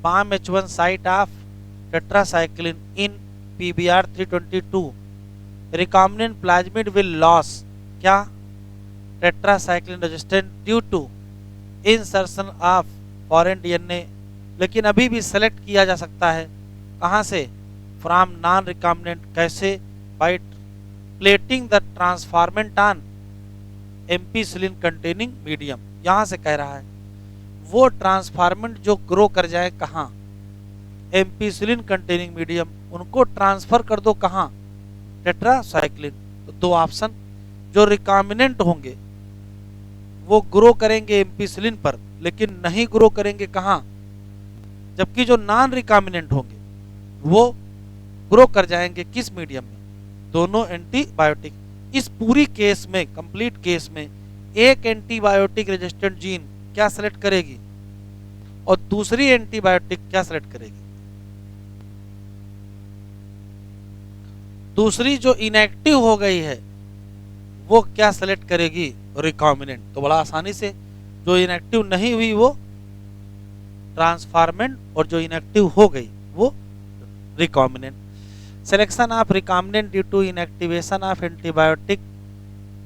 PAM H1 site of tetracycline in PBR 322. Recombinant plasmid will lose क्या tetracycline resistant due to insertion of foreign DNA। लेकिन अभी भी सेलेक्ट किया जा सकता है कहां से? From non recombinant. कैसे? By plating the transformant on ampicillin containing medium. यहां से कह रहा है वो ट्रांसफॉर्मेंट जो ग्रो कर जाए कहां? एम्पीसिलिन कंटेनिंग मीडियम, उनको ट्रांसफर कर दो कहां? टेट्रासाइक्लिन। तो 2 ऑप्शन, जो रिकॉम्बिनेंट होंगे वो ग्रो करेंगे एम्पीसिलिन पर, लेकिन नहीं ग्रो करेंगे कहां? जबकि जो नॉन रिकॉम्बिनेंट होंगे वो ग्रो कर जाएंगे किस मीडियम में? दोनों एंटीबायोटिक। इस पूरी केस में, कंप्लीट केस में, एक एंटीबायोटिक रेजिस्टेंट जीन क्या सेलेक्ट करेगी और दूसरी एंटीबायोटिक क्या सेलेक्ट करेगी? दूसरी जो इनएक्टिव हो गई है वो क्या सेलेक्ट करेगी? रिकॉम्बिनेंट। तो बड़ा आसानी से, जो इनएक्टिव नहीं हुई वो ट्रांसफॉर्मेंट और जो इनएक्टिव हो गई वो recombinant. Selection of recombinant due to inactivation of antibiotic,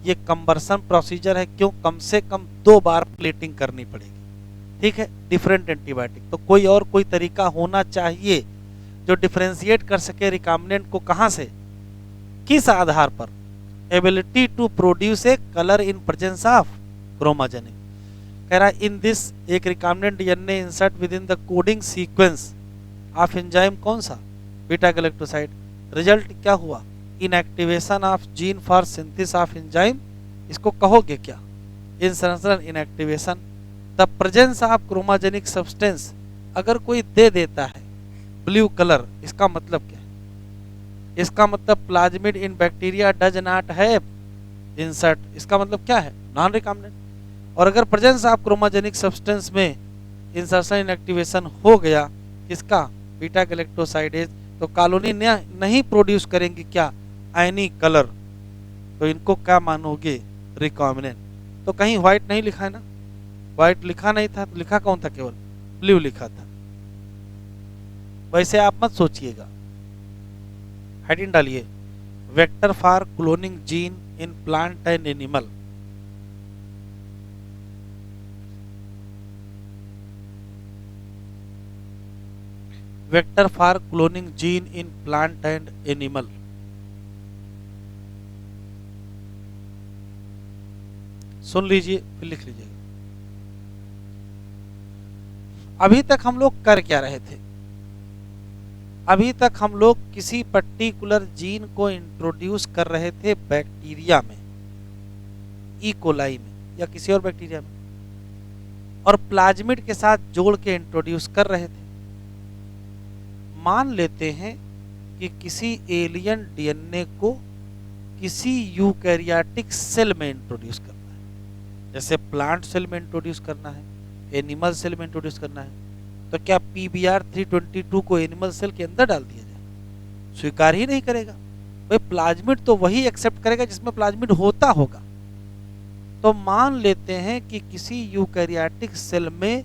ये कंबर्सन प्रोसीजर है। क्यों? कम से कम 2 बार प्लेटिंग करनी पड़ेगी। ठीक है, डिफरेंट एंटीबायोटिक। तो कोई और कोई तरीका होना चाहिए जो डिफरेंशिएट कर सके रिकॉम्बिनेंट को कहां से, किस आधार पर? Ability to produce a colour in presence of chromogenic. कह रहा है इन दिस एक recombinant DNA insert within the coding sequence of enzyme, कौन सा? Beta galactoside. रिजल्ट क्या हुआ? Inactivation of gene for synthesis of enzyme. इसको कहोगे क्या? Insertion inactivation. The presence of chromogenic substance, अगर कोई दे देता है ब्लू कलर, इसका मतलब क्या है? इसका मतलब plasmid in bacteria does not have insert. इसका मतलब क्या है? Non recombinant. और अगर प्रेजेंस ऑफ क्रोमाजेनिक सब्सटेंस में इंसर्शन इनएक्टिवेशन हो गया किसका? बीटा गैलेक्टोसाइडेज, तो कॉलोनी नहीं प्रोड्यूस करेंगी क्या? Any colour. तो इनको क्या मानोगे? रिकॉम्बिनेंट। तो कहीं व्हाइट नहीं लिखा है ना? व्हाइट लिखा नहीं था, तो लिखा कौन था? केवल ब्लू लिखा था। वैसे आप मत सोचिएगा। हेडिंग डालिए, vector for cloning gene in plant and animal. Vector for cloning gene in plant and animal. सुन लीजिए फिर लिख लीजिएगा। अभी तक हम लोग कर क्या रहे थे? अभी तक हम लोग किसी पर्टिकुलर जीन को इंट्रोड्यूस कर रहे थे बैक्टीरिया में, ई कोलाई में या किसी और बैक्टीरिया में, और प्लाज्मिड के साथ जोड़ के इंट्रोड्यूस कर रहे थे। मान लेते हैं कि किसी एलियन डीएनए को किसी यूकैरियोटिक सेल में इंट्रोड्यूस करना है, जैसे प्लांट सेल में इंट्रोड्यूस करना है, एनिमल सेल में इंट्रोड्यूस करना है, तो क्या PBR 322 को एनिमल सेल के अंदर डाल दिया जाए? स्वीकार ही नहीं करेगा भाई। प्लाज्मिड तो वही एक्सेप्ट करेगा जिसमें प्लाज्मिड होता होगा। तो मान लेते हैं कि किसी यूकैरियोटिक सेल में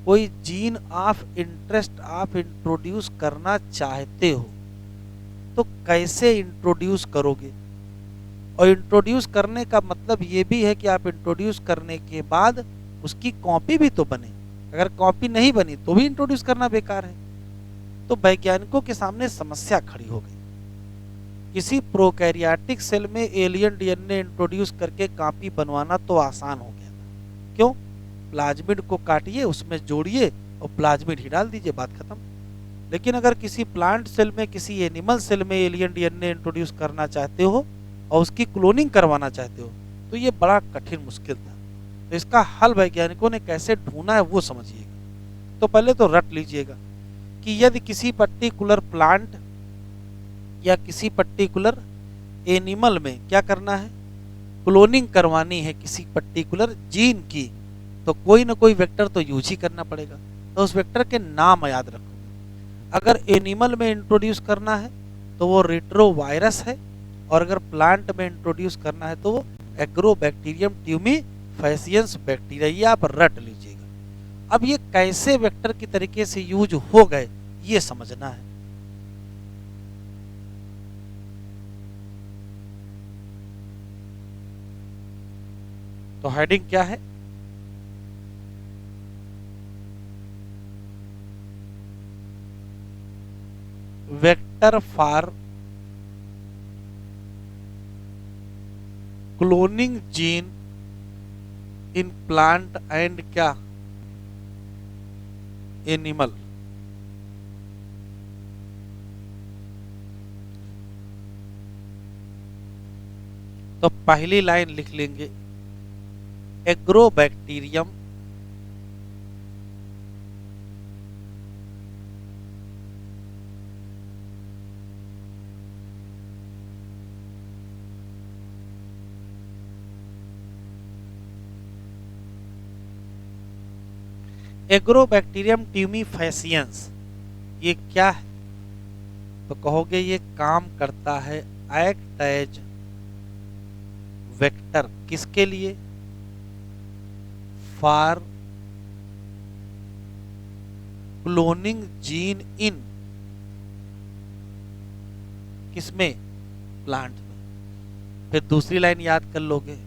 कोई जीन ऑफ इंटरेस्ट आप इंट्रोड्यूस करना चाहते हो, तो कैसे इंट्रोड्यूस करोगे? और इंट्रोड्यूस करने का मतलब ये भी है कि आप इंट्रोड्यूस करने के बाद उसकी कॉपी भी तो बने। अगर कॉपी नहीं बनी तो भी इंट्रोड्यूस करना बेकार है। तो वैज्ञानिकों के सामने समस्या खड़ी हो गई। किसी प्रोकैरियोटिक सेल में एलियन डीएनए इंट्रोड्यूस करके कॉपी बनवाना तो आसान हो गया था। क्यों? प्लाज्मिड को काटिए, उसमें जोड़िए और प्लाज्मिड ही डाल दीजिए, बात खत्म। लेकिन अगर किसी प्लांट सेल में, किसी एनिमल सेल में एलियन डीएनए इंट्रोड्यूस करना चाहते हो और उसकी क्लोनिंग करवाना चाहते हो, तो ये बड़ा कठिन मुश्किल था। तो इसका हल वैज्ञानिकों ने कैसे ढूंढा है वो समझिएगा। तो पहले तो रट लीजिएगा कि यदि किसी पर्टिकुलर प्लांट या किसी पर्टिकुलर एनिमल में क्या करना है, क्लोनिंग करवानी है किसी पर्टिकुलर जीन की, तो कोई ना कोई वेक्टर तो यूज ही करना पड़ेगा। तो उस वेक्टर के नाम याद रखो। अगर एनिमल में इंट्रोड्यूस करना है तो वो रेट्रोवायरस है, और अगर प्लांट में इंट्रोड्यूस करना है तो वो एग्रोबैक्टीरियम ट्यूमीफैसियंस बैक्टीरिया। ये आप रट लीजिएगा। अब ये कैसे वेक्टर की तरीके से यूज हो गए ये समझना है। तो हेडिंग क्या है? Vector for cloning gene in plant and क्या एनिमल। तो पहली लाइन लिख लेंगे, एग्रोबैक्टीरियम एग्रोबैक्टीरियम ट्यूमीफैसियंस ये क्या है? तो कहोगे ये काम करता है एक्ट एज वेक्टर। किसके लिए? फॉर क्लोनिंग जीन इन, किसमें? प्लांट में। फिर दूसरी लाइन याद कर लोगे,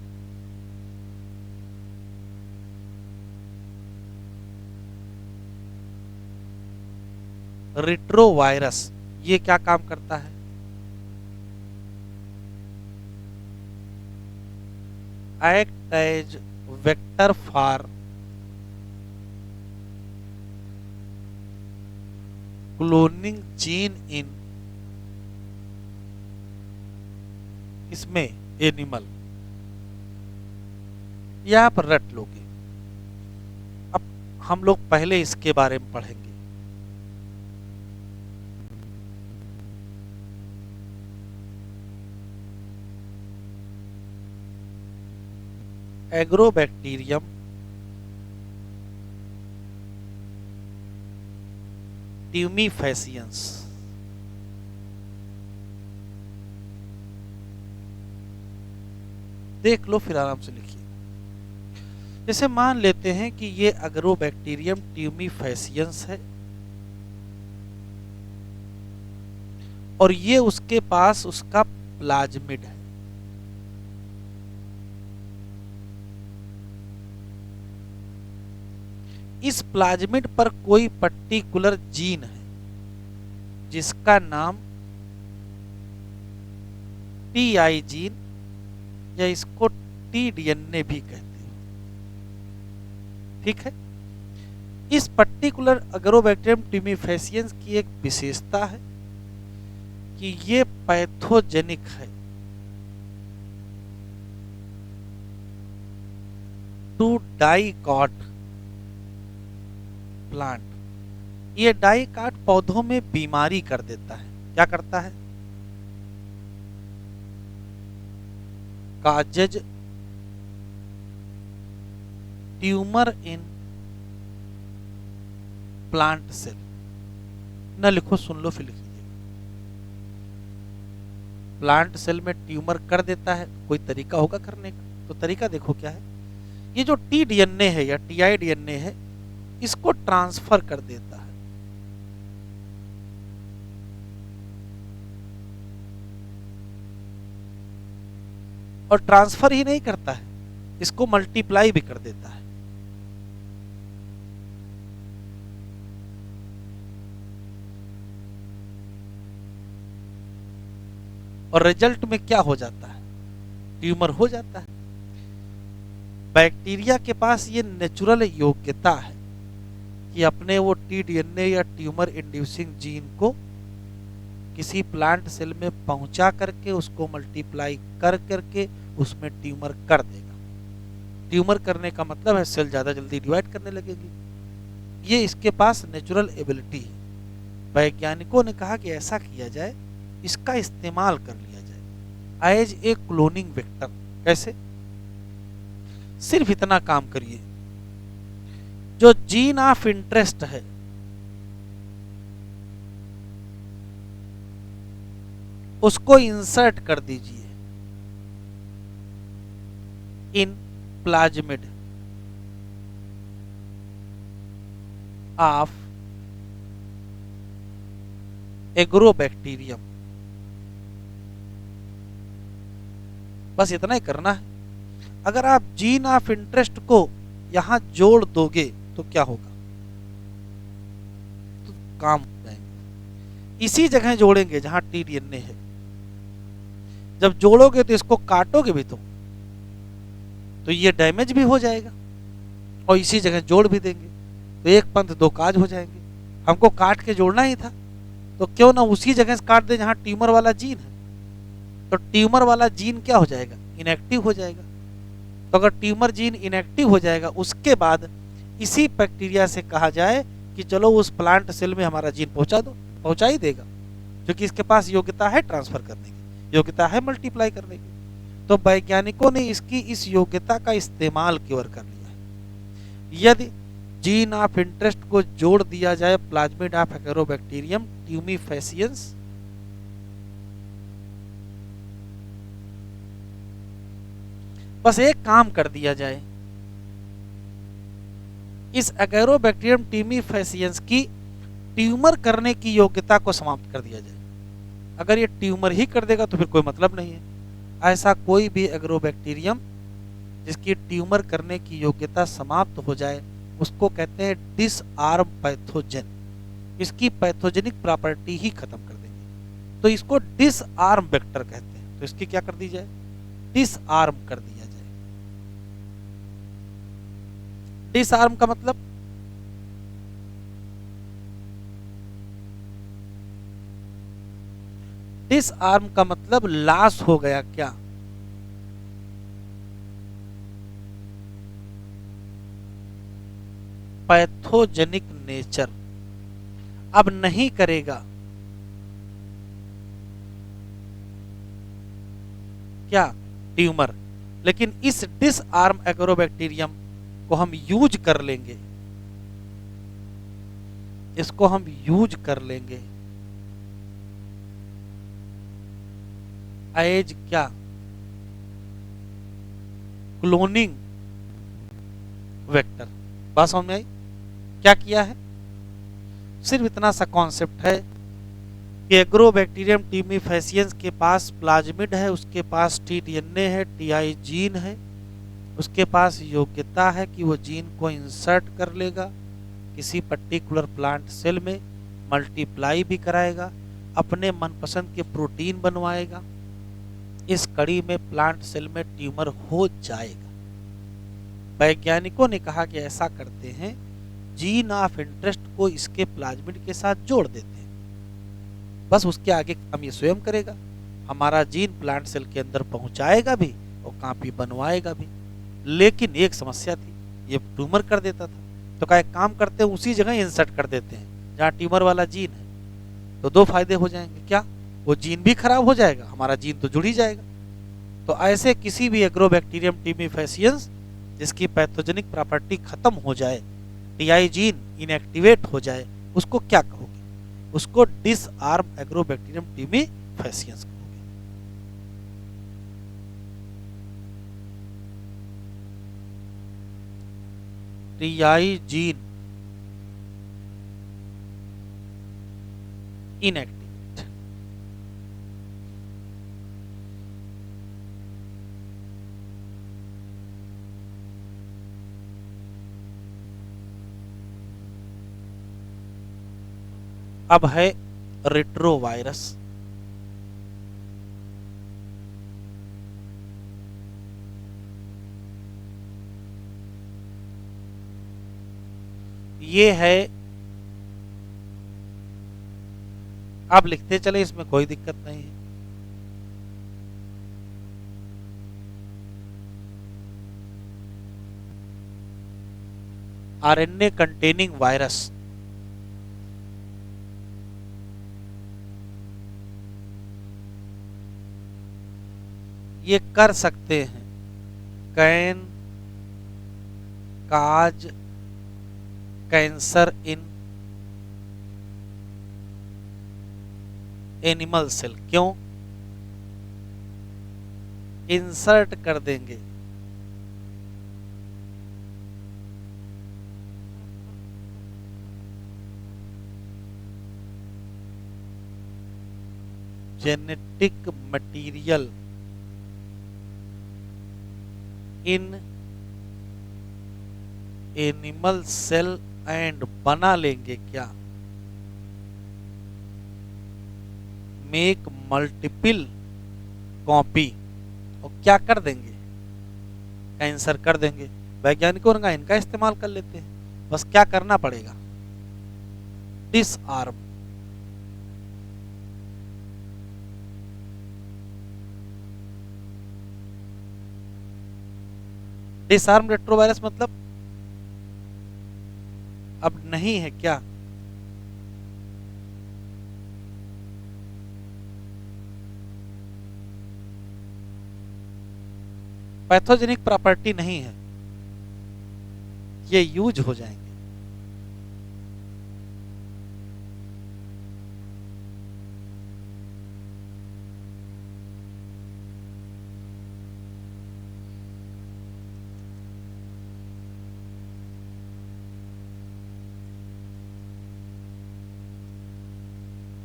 रेट्रोवायरस ये क्या काम करता है? Act as vector for cloning gene in, इसमें एनिमल। यह आप रट लोगे। अब हम लोग पहले इसके बारे में पढ़ेंगे। एग्रोबैक्टीरियम ट्यूमीफैसियंस देख लो, फिर आराम से लिखिए। जैसे मान लेते हैं कि ये एग्रोबैक्टीरियम ट्यूमीफैसियंस है और ये उसके पास उसका प्लाज्मिड है। इस प्लाज्मिड पर कोई पर्टिकुलर जीन है, जिसका नाम टीआई जीन या इसको टीडीएनए भी कहते हैं। ठीक है, इस पर्टिकुलर अगरोबैक्टीरियम ट्यूमीफेसियंस की एक विशेषता है कि ये पैथोजेनिक है टू डाइकॉट प्लांट। ये डाइकॉट पौधों में बीमारी कर देता है। क्या करता है? Causes tumour in plant cell. न लिखो, सुन लो फिर लिखिए। प्लांट सेल में ट्यूमर कर देता है। कोई तरीका होगा करने का, तो तरीका देखो क्या है। ये जो टीडीएनए है या टीआईडीएनए है, इसको ट्रांसफर कर देता है। और ट्रांसफर ही नहीं करता है, इसको मल्टीप्लाई भी कर देता है। और रिजल्ट में क्या हो जाता है? ट्यूमर हो जाता है। बैक्टीरिया के पास ये नेचुरल योग्यता है कि अपने वो टीडीएनए या ट्यूमर इंड्यूसिंग जीन को किसी प्लांट सेल में पहुंचा करके उसको मल्टीप्लाई कर करके उसमें ट्यूमर कर देगा। ट्यूमर करने का मतलब है सेल ज्यादा जल्दी डिवाइड करने लगेगी। ये इसके पास नेचुरल एबिलिटी है। वैज्ञानिकों ने कहा कि ऐसा किया जाए, इसका इस्तेमाल कर लिया जाए एज ए क्लोनिंग वेक्टर। कैसे? सिर्फ इतना काम करिए, जो जीन ऑफ इंटरेस्ट है उसको इंसर्ट कर दीजिए इन प्लाज्मिड ऑफ एग्रोबैक्टीरियम। बस इतना ही करना है। अगर आप जीन ऑफ इंटरेस्ट को यहां जोड़ दोगे तो क्या होगा? तो काम हो जाएंगे। इसी जगह जोड़ेंगे जहां टीडीएनए है। जब जोड़ोगे तो इसको काटोगे भी तो ये डैमेज भी हो जाएगा, और इसी जगह जोड़ भी देंगे तो एक पंथ दो काज हो जाएंगे। हमको काट के जोड़ना ही था, तो क्यों ना उसी जगह से काट दे जहां ट्यूमर वाला जीन है। तो ट्यूमर वाला जीन क्या हो जाएगा? इनएक्टिव हो जाएगा। तो अगर ट्यूमर जीन इनएक्टिव हो जाएगा, उसके बाद इसी बैक्टीरिया से कहा जाए कि चलो उस प्लांट सेल में हमारा जीन पहुंचा दो, पहुंचा ही देगा, क्योंकि इसके पास योग्यता है ट्रांसफर करने की, योग्यता है मल्टीप्लाई करने की। तो वैज्ञानिकों ने इसकी इस योग्यता का इस्तेमाल केवल कर लिया है। यदि जीन ऑफ इंटरेस्ट को जोड़ दिया जाए प्लाज्मिड ऑफ एगरोबैक्टीरियम ट्यूमीफेसियंस, बस एक काम कर दिया जाए, इस एगरोबैक्टीरियम ट्यूमीफेसियंस की ट्यूमर करने की योग्यता को समाप्त कर दिया जाए। अगर ये ट्यूमर ही कर देगा तो फिर कोई मतलब नहीं है। ऐसा कोई भी एग्रोबैक्टीरियम जिसकी ट्यूमर करने की योग्यता समाप्त हो जाए उसको कहते हैं डिसआर्म पैथोजन। इसकी पैथोजेनिक प्रॉपर्टी ही खत्म कर देंगे, तो इसको डिसआर्म वेक्टर कहते हैं। तो इसकी क्या कर दी जाए? डिसआर्म कर दिया जाए। डिसआर्म का मतलब डिसआर्म का मतलब लॉस हो गया। क्या? पैथोजेनिक नेचर अब नहीं करेगा। क्या? ट्यूमर। लेकिन इस डिसआर्म एग्रोबैक्टीरियम को हम यूज कर लेंगे, इसको हम यूज कर लेंगे एज क्या? Cloning vector. बात समझ में आई? क्या किया है? सिर्फ इतना सा कॉन्सेप्ट है कि एग्रोबैक्टीरियम ट्यूमीफेसियंस के पास प्लाज्मिड है, उसके पास टीडीएनए है, टीआई जीन है, उसके पास योग्यता है कि वो जीन को इंसर्ट कर लेगा किसी पर्टिकुलर प्लांट सेल में, मल्टीप्लाई भी कराएगा, अपने मनपसंद के प्रोटीन बनवाएगा। इस कड़ी में प्लांट सेल में ट्यूमर हो जाएगा। वैज्ञानिकों ने कहा कि ऐसा करते हैं, जीन ऑफ इंटरेस्ट को इसके प्लाज्मिड के साथ जोड़ देते हैं, बस उसके आगे काम ये स्वयं करेगा। हमारा जीन प्लांट सेल के अंदर पहुंचाएगा भी और कॉपी बनवाएगा भी। लेकिन एक समस्या थी, ये ट्यूमर कर देता था। तो क्या एक काम करते हैं, उसी जगह इंसर्ट कर देते हैं जहाँ ट्यूमर वाला जीन है। तो दो फायदे हो जाएंगे, क्या? वो जीन भी खराब हो जाएगा, हमारा जीन तो जुड़ ही जाएगा। तो ऐसे किसी भी एग्रोबैक्टीरियम टीमीफेसियंस जिसकी पैथोजेनिक प्रॉपर्टी खत्म हो जाए, टीआई जीन इनएक्टिवेट हो जाए, उसको क्या कहोगे? उसको डिसआर्म एग्रोबैक्टीरियम टीमीफेसियंस कहोगे। TI gene inactivate. अब है रेट्रोवायरस। ये है, आप लिखते चले, इसमें कोई दिक्कत नहीं है। RNA containing virus. ये कर सकते हैं, can cause cancer in animal cell. क्यों? इंसर्ट कर देंगे। Genetic material in animal cell and बना लेंगे क्या? Make multiple copy. और क्या कर देंगे? कैंसर कर देंगे। वैज्ञानिकों ने कहा इनका इस्तेमाल कर लेते हैं, बस क्या करना पड़ेगा? डिसआर्म। डिसआर्म रेट्रोवायरस मतलब अब नहीं है क्या? पैथोजेनिक प्रॉपर्टी नहीं है, ये यूज हो जाएंगे।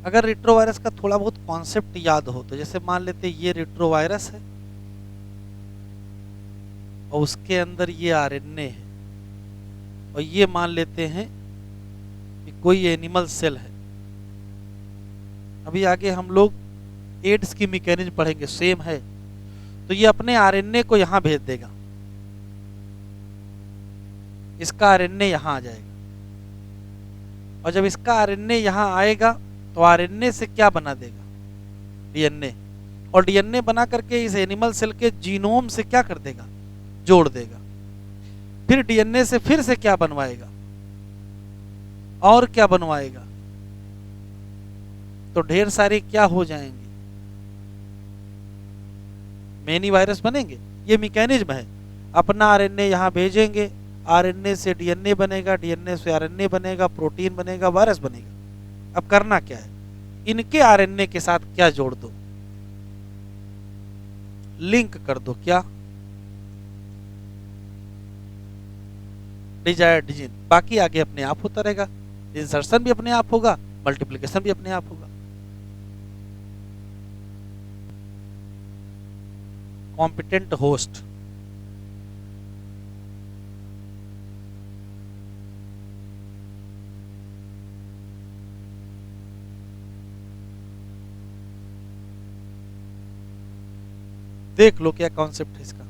अगर रेट्रोवायरस का थोड़ा बहुत कॉन्सेप्ट याद हो तो जैसे मान लेते ये रेट्रोवायरस है और उसके अंदर ये आरएनए है, और ये मान लेते हैं कि कोई एनिमल सेल है। अभी आगे हम लोग एड्स की मैकेनिज्म पढ़ेंगे, सेम है। तो ये अपने आरएनए को यहां भेज देगा, इसका आरएनए यहां आ जाएगा, और जब इसका आरएनए यहां आएगा तो आरएनए से क्या बना देगा? डीएनए। और डीएनए बना करके इस एनिमल सेल के जीनोम से क्या कर देगा? जोड़ देगा। फिर डीएनए से फिर से क्या बनवाएगा? और क्या बनवाएगा? तो ढेर सारे क्या हो जाएंगे? मेनी वायरस बनेंगे। ये मैकेनिज्म है। अपना आरएनए यहां भेजेंगे, आरएनए से डीएनए बनेगा, डीएनए से आरएनए बनेगा, प्रोटीन बनेगा, वायरस बनेगा। अब करना क्या है? इनके आरएनए के साथ क्या जोड़ दो? लिंक कर दो। क्या? Desired gene. बाकी आगे अपने आप होता रहेगा। इंसर्शन भी अपने आप होगा, मल्टीप्लिकेशन भी अपने आप होगा। Competent host. देख लो क्या कॉन्सेप्ट है इसका।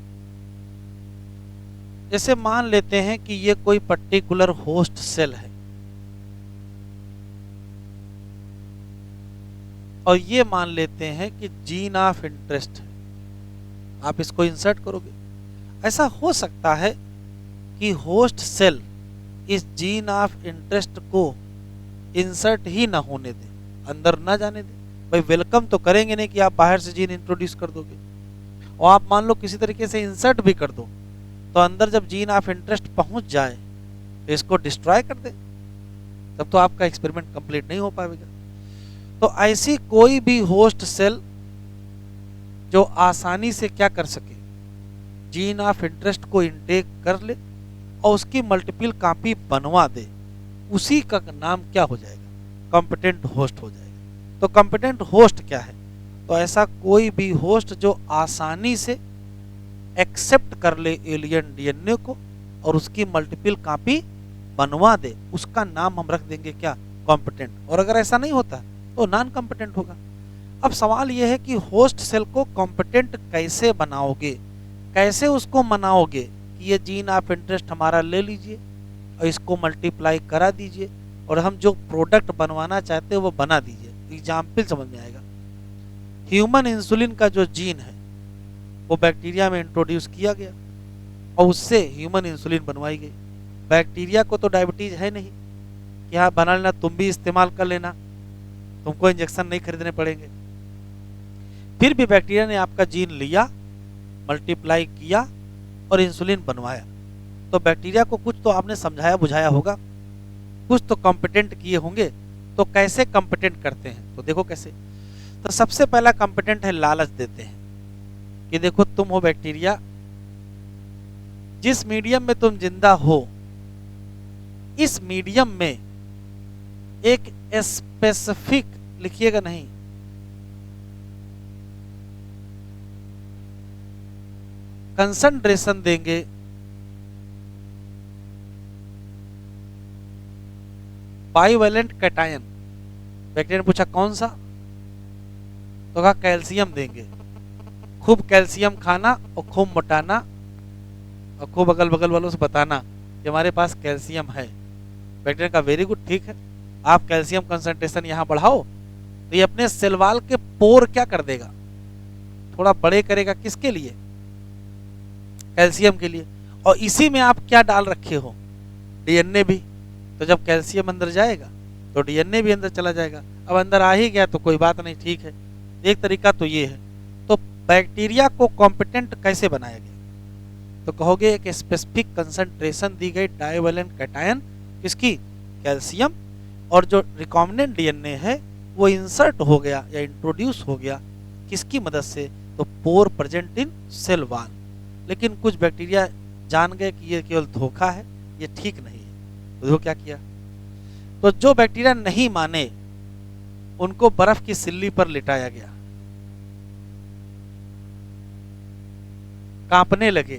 जैसे मान लेते हैं कि ये कोई पर्टिकुलर होस्ट सेल है और ये मान लेते हैं कि जीन ऑफ इंटरेस्ट है, आप इसको इंसर्ट करोगे। ऐसा हो सकता है कि होस्ट सेल इस जीन ऑफ इंटरेस्ट को इंसर्ट ही ना होने दे, अंदर ना जाने दे। भाई वेलकम तो करेंगे नहीं कि आप बाहर से जीन इंट्रोड्यूस कर दोगे, और आप मान लो किसी तरीके से इंसर्ट भी कर दो तो अंदर जब जीन ऑफ इंटरेस्ट पहुंच जाए तो इसको डिस्ट्रॉय कर दे, तब तो आपका एक्सपेरिमेंट कंप्लीट नहीं हो पाएगा। तो ऐसी कोई भी होस्ट सेल जो आसानी से क्या कर सके, जीन ऑफ इंटरेस्ट को इनटेक कर ले और उसकी मल्टीपल कॉपी बनवा दे, उसी का नाम क्या हो जाएगा, कॉम्पिटेंट होस्ट हो जाएगा। तो कॉम्पिटेंट होस्ट क्या है, तो ऐसा कोई भी होस्ट जो आसानी से एक्सेप्ट कर ले एलियन डीएनए को और उसकी मल्टीपल कॉपी बनवा दे, उसका नाम हम रख देंगे क्या, कॉम्पिटेंट। और अगर ऐसा नहीं होता तो नॉन कॉम्पिटेंट होगा। अब सवाल यह है कि होस्ट सेल को कॉम्पिटेंट कैसे बनाओगे, कैसे उसको मनाओगे कि ये जीन ऑफ इंटरेस्ट हमारा ले लीजिए और इसको मल्टीप्लाई करा दीजिए और हम जो प्रोडक्ट बनवाना चाहते हैं वो बना दीजिए। एग्जाम्पल समझ में आएगा। ह्यूमन इंसुलिन का जो जीन है वो बैक्टीरिया में इंट्रोड्यूस किया गया और उससे ह्यूमन इंसुलिन बनवाई गई। बैक्टीरिया को तो डायबिटीज है नहीं कि हाँ बना लेना, तुम भी इस्तेमाल कर लेना, तुमको इंजेक्शन नहीं खरीदने पड़ेंगे। फिर भी बैक्टीरिया ने आपका जीन लिया, मल्टीप्लाई किया और इंसुलिन बनवाया। तो बैक्टीरिया को कुछ तो आपने समझाया बुझाया होगा, कुछ तो कॉम्पिटेंट किए होंगे। तो कैसे कॉम्पिटेंट करते हैं, तो देखो कैसे। तो सबसे पहला कॉम्पिटेंट है लालच देते हैं कि देखो तुम हो बैक्टीरिया, जिस मीडियम में तुम जिंदा हो इस मीडियम में एक स्पेसिफिक, लिखिएगा नहीं, कंसंट्रेशन देंगे बाइवेलेंट कैटायन। बैक्टीरिया ने पूछा कौन सा, तो कहा कैल्शियम देंगे। खूब कैल्शियम खाना और खूब मोटाना और खूब अगल बगल वालों से बताना कि हमारे पास कैल्शियम है। बैक्टीरिया का वेरी गुड, ठीक है, आप कैल्शियम कंसंट्रेशन यहाँ बढ़ाओ तो ये अपने सेल वॉल के पोर क्या कर देगा, थोड़ा बड़े करेगा। किसके लिए, कैल्शियम के लिए। और इसी में आप क्या डाल रखे हो, डीएनए भी। तो जब कैल्शियम अंदर जाएगा तो डीएनए भी अंदर चला जाएगा। अब अंदर आ ही गया तो कोई बात नहीं, ठीक है। एक तरीका तो ये है। तो बैक्टीरिया को कॉम्पिटेंट कैसे बनाया गया, तो कहोगे एक स्पेसिफिक कंसंट्रेशन दी गई डाइवेलेंट कैटायन, किसकी, कैल्शियम, और जो रिकॉम्बिनेंट डीएनए है वो इंसर्ट हो गया या इंट्रोड्यूस हो गया, किसकी मदद से, तो pore present in cell wall. लेकिन कुछ बैक्टीरिया जान गए कि ये केवल धोखा है, ये ठीक नहीं है। तो क्या किया, तो जो बैक्टीरिया नहीं माने उनको बर्फ की सिल्ली पर लिटाया गया, कांपने लगे।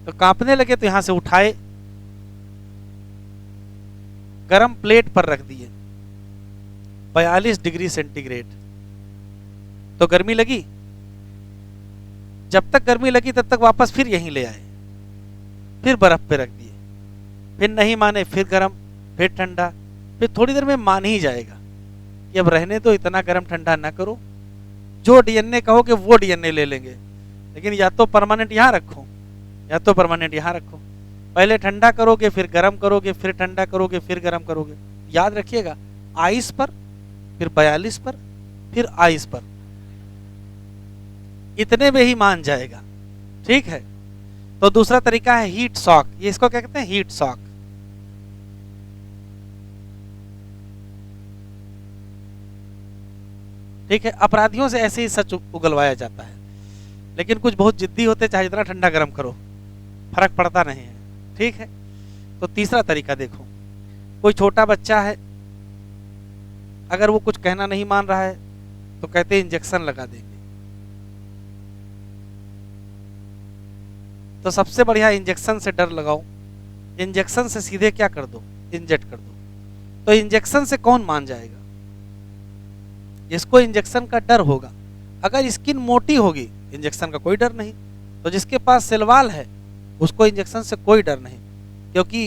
तो कांपने लगे तो यहां से उठाए, गरम प्लेट पर रख दिए 42 डिग्री सेंटीग्रेड। तो गर्मी लगी, जब तक गर्मी लगी तब तक वापस फिर यहीं ले आए, फिर बर्फ पे रख दिए, फिर नहीं माने, फिर गर्म, फिर ठंडा, फिर थोड़ी देर में मान ही जाएगा कि अब रहने दो, इतना गर्म ठंडा ना करो, जो डीएनए कहोगे वो डीएनए ले लेंगे, लेकिन या तो परमानेंट यहां रखो या तो परमानेंट यहां रखो। पहले ठंडा करोगे, फिर गर्म करोगे, फिर ठंडा करोगे, फिर गर्म करोगे। याद रखिएगा, आइस पर, फिर 42 पर, फिर आइस पर, इतने में ही मान जाएगा, ठीक है। तो दूसरा तरीका है हीट शॉक, ये इसको क्या कहते हैं, हीट शॉक। ठीक है, अपराधियों से ऐसे ही सच उगलवाया जाता है, लेकिन कुछ बहुत जिद्दी होते, चाहे जितना ठंडा गर्म करो फर्क पड़ता नहीं है, ठीक है। तो तीसरा तरीका देखो, कोई छोटा बच्चा है, अगर वो कुछ कहना नहीं मान रहा है तो कहते इंजेक्शन लगा देंगे। तो सबसे बढ़िया इंजेक्शन से डर लगाओ, इंजेक्शन से सीधे क्या कर दो, इंजेक्ट कर दो। तो इंजेक्शन से कौन मान जाएगा, जिसको इंजेक्शन का डर होगा। अगर स्किन मोटी होगी इंजेक्शन का कोई डर नहीं। तो जिसके पास सेल वॉल है उसको इंजेक्शन से कोई डर नहीं, क्योंकि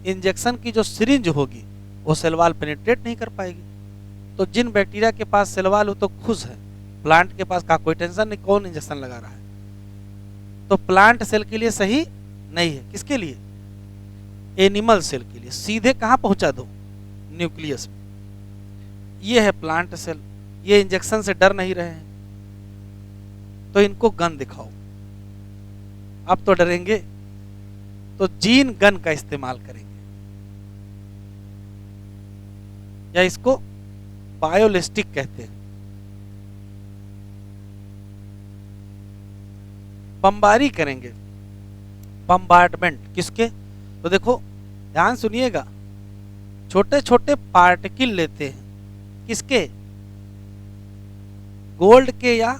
इंजेक्शन की जो सिरिंज होगी वो सेल वॉल पेनिट्रेट नहीं कर पाएगी। तो जिन बैक्टीरिया के पास सेल वॉल हो तो खुश है, प्लांट के पास का कोई टेंशन नहीं, कौन इंजेक्शन लगा रहा है। तो प्लांट सेल के लिए सही नहीं है, किसके लिए, एनिमल सेल के लिए। सीधे कहां पहुंचा दो, न्यूक्लियस में। ये है प्लांट सेल, ये इंजेक्शन से डर नहीं रहे हैं, तो इनको गन दिखाओ। अब तो डरेंगे, तो जीन गन का इस्तेमाल करेंगे, या इसको बायोलिस्टिक कहते हैं। बमबारी करेंगे, बम्बार्डमेंट किसके, तो देखो ध्यान सुनिएगा, छोटे छोटे पार्टिकल लेते हैं, किसके, गोल्ड के या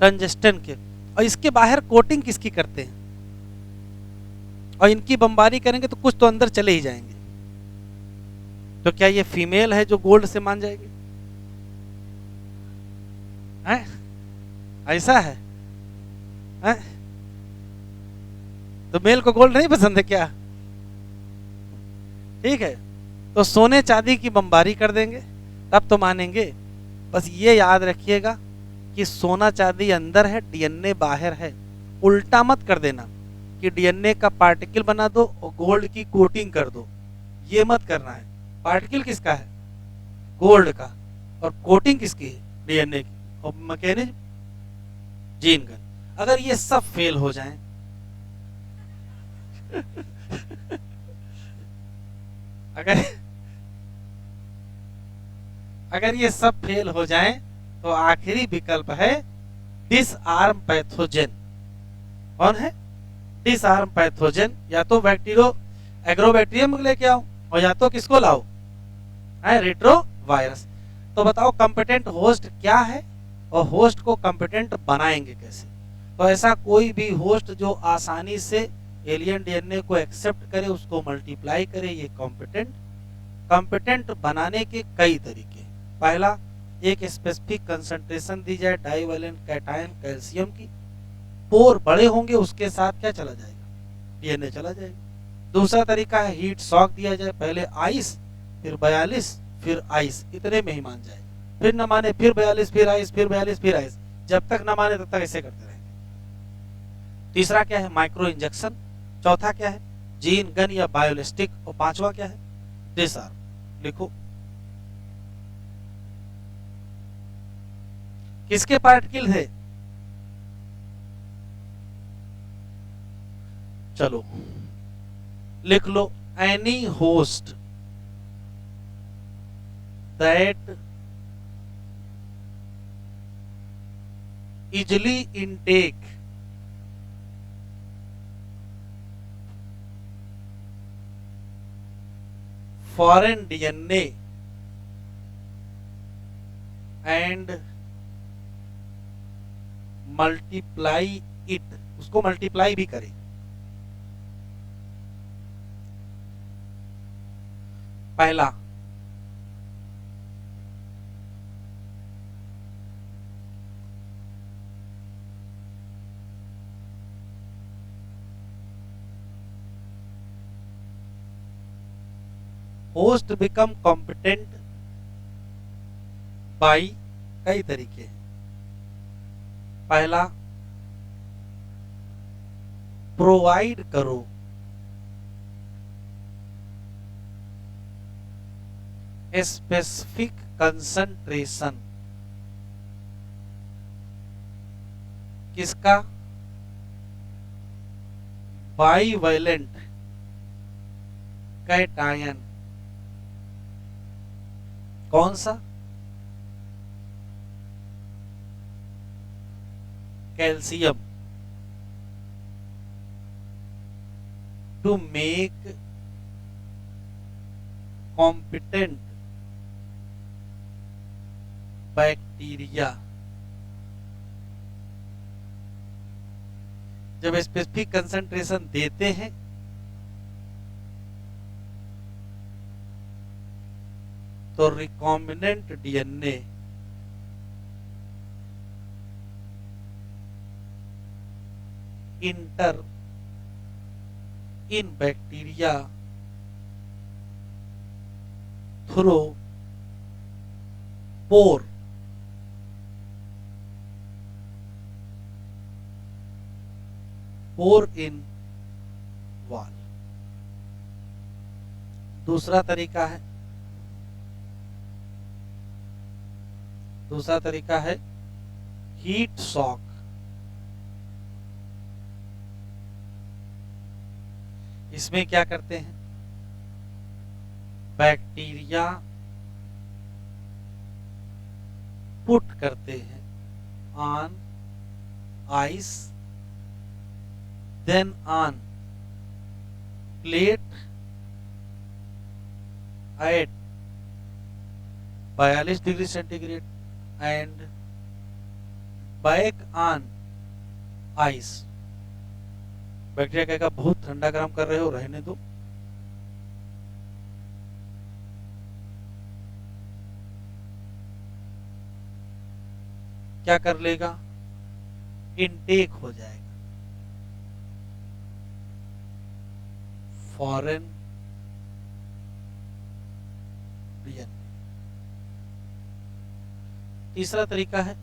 टंजस्टन के, और इसके बाहर कोटिंग किसकी करते हैं, और इनकी बमबारी करेंगे तो कुछ तो अंदर चले ही जाएंगे। तो क्या ये फीमेल है जो गोल्ड से मान जाएगी, हैं? ऐसा है, हैं? तो मेल को गोल्ड नहीं पसंद है क्या, ठीक है, तो सोने चांदी की बमबारी कर देंगे तब तो मानेंगे। बस ये याद रखिएगा कि सोना चांदी अंदर है, डीएनए बाहर है। उल्टा मत कर देना कि डीएनए का पार्टिकल बना दो और गोल्ड की कोटिंग कर दो, ये मत करना है। पार्टिकल किसका है, गोल्ड का, और कोटिंग किसकी है, डीएनए की, और मैकेनिज्म जीन गन। अगर ये सब फेल हो जाएं अगर अगर ये सब फेल हो जाएं तो आखिरी विकल्प है डिसआर्म पैथोजन। कौन है, डिसआर्म पैथोजन। या तो बैक्टीरियो एग्रोबैक्टीरियम लेके आओ, और या तो किसको लाओ, है रेट्रो वायरस। तो बताओ कंपिटेंट होस्ट क्या है और होस्ट को कंपिटेंट बनाएंगे कैसे। तो ऐसा कोई भी होस्ट जो आसानी से एलियन डीएनए को एक्सेप्ट करे, उसको मल्टीप्लाई करे, ये कंपिटेंट बनाने के कई तरीके। पहला, एक स्पेसिफिक कंसंट्रेशन दी जाए डाइवैलेंट कैटायन कैल्शियम की, पोर बड़े होंगे उसके साथ क्या चला जाएगा, डीएनए चला जाएगा। दूसरा तरीका है हीट शॉक दिया जाए, पहले आइस फिर 42 फिर आइस, इतने में ही मान जाए, फिर न माने फिर 42 फिर आइस फिर 42 फिर आइस, जब तक न माने तब तक ऐसे करते रहेंगे। तीसरा क्या है, माइक्रो इंजेक्शन। चौथा क्या है, जीन गन या बायोलिस्टिक। और पांचवा क्या है, डिसआर्म। लिखो, किसके पार्टिकल है, चलो लिख लो, any host that easily intake foreign DNA and multiply it, उसको मल्टीप्लाई भी करे। पहला, होस्ट बिकम कॉम्पिटेंट बाई, कई तरीके हैं। पहला, प्रोवाइड करो स्पेसिफिक कंसंट्रेशन, किसका, बाईवैलेंट कैटायन। कौन सा, calcium, to make competent bacteria. जब स्पेसिफिक कंसंट्रेशन देते हैं तो recombinant DNA enter in bacteria through pore. Pore in wall. दूसरा तरीका है हीट शॉक। इसमें क्या करते हैं, बैक्टीरिया पुट करते हैं on ice, then on plate at 42 degree centigrade and back on ice. Bacteria कहेगा बहुत ठंडा गर्म कर रहे हो, रहने दो। क्या कर लेगा, इनटेक हो जाएगा फॉरेन डीएनए। तीसरा तरीका है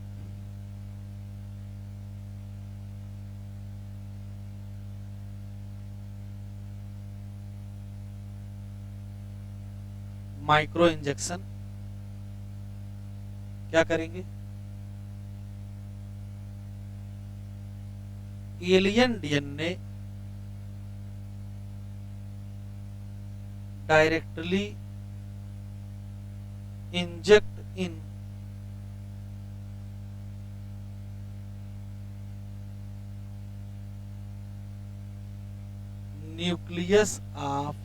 माइक्रो इंजेक्शन। क्या करेंगे, alien DNA directly inject in nucleus of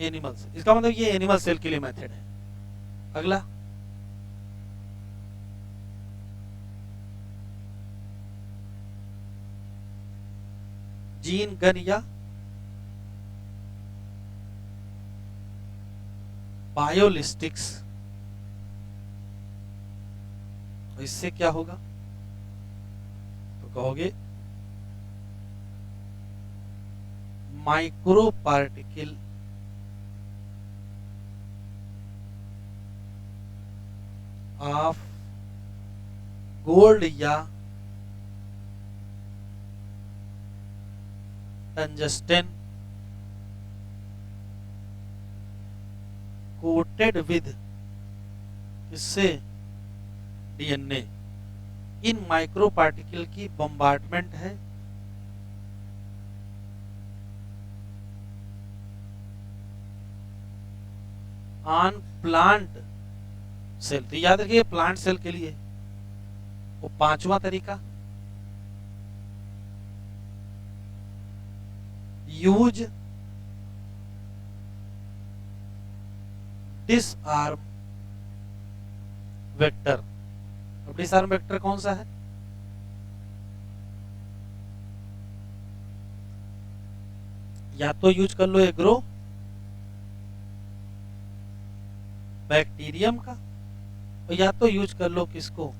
animals. इसका मतलब ये एनिमल सेल के लिए मेथड है। अगला जीन गन या बायोलिस्टिक्स। तो इससे क्या होगा, तो कहोगे माइक्रो पार्टिकल ऑफ गोल्ड या टंजस्टन कोटेड विद इससे डीएनए। इन माइक्रो पार्टिकल की बम्बार्डमेंट है ऑन प्लांट सेल। तो याद रखिए प्लांट सेल के लिए। वो पांचवा तरीका यूज डिसआर्म वेक्टर। अब डिसआर्म वेक्टर कौन सा है, या तो यूज कर लो एग्रो बैक्टीरियम का, और या तो यूज कर लो किसको,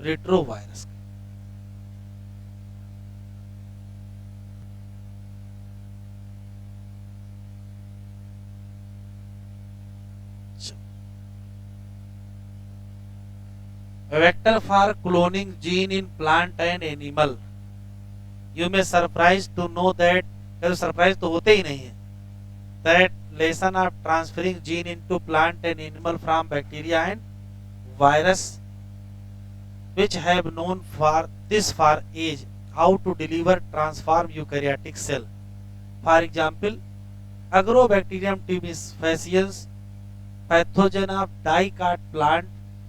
रेट्रोवायरस का। Vector for cloning gene in plant and animal. You may surprised to know that, surprise तो होते ही नहीं है, that lesson of transferring gene into plant and animal from bacteria and virus which have known for this for age how to deliver transform eukaryotic cell. For example, Agrobacterium tumis faciens pathogen of dicot plant,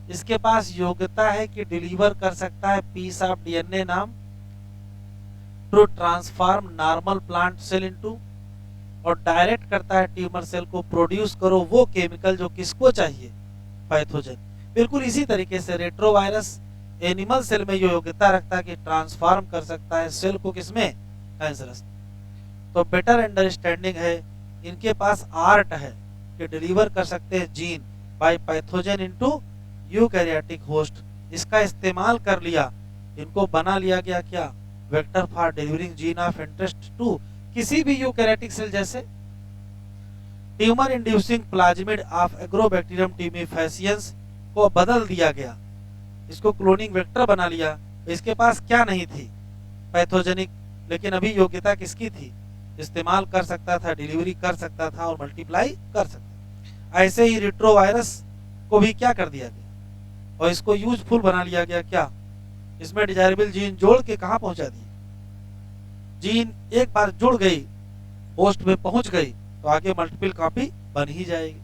इसके पास योग्यता है कि deliver कर सकता है piece of DNA नाम to transform normal plant cell into, और डायरेक्ट करता है ट्यूमर सेल को प्रोड्यूस करो वो केमिकल जो किसको चाहिए, पैथोजन। बिल्कुल इसी तरीके से रेट्रोवायरस एनिमल सेल में जो योग्यता रखता है कि ट्रांसफॉर्म कर सकता है सेल को किसमें, कैंसरस। तो बेटर अंडरस्टैंडिंग है, इनके पास आर्ट है कि डिलीवर कर सकते हैं gene by pathogen into eukaryotic host इसका इस्तेमाल कर लिया, इनको बना लिया गया क्या, vector for delivering gene of interest to किसी भी यूकैरियोटिक सेल, जैसे tumour inducing plasmid of Agrobacterium tumefaciens को बदल दिया गया, इसको क्लोनिंग वेक्टर बना लिया। इसके पास क्या नहीं थी, पैथोजेनिक, लेकिन अभी योग्यता किसकी थी, इस्तेमाल कर सकता था, डिलीवरी कर सकता था और मल्टीप्लाई कर सकता। ऐसे ही रिट्रोवायरस को भी क्या कर दिया गया और इसको यूजफुल बना लिया गया, क्या इसमें डिजायरेबल जीन जोड़ के कहां पहुंचा दिए, जीन एक बार जुड़ गई, होस्ट में पहुंच गई तो आगे मल्टीपल कॉपी बन ही जाएगी।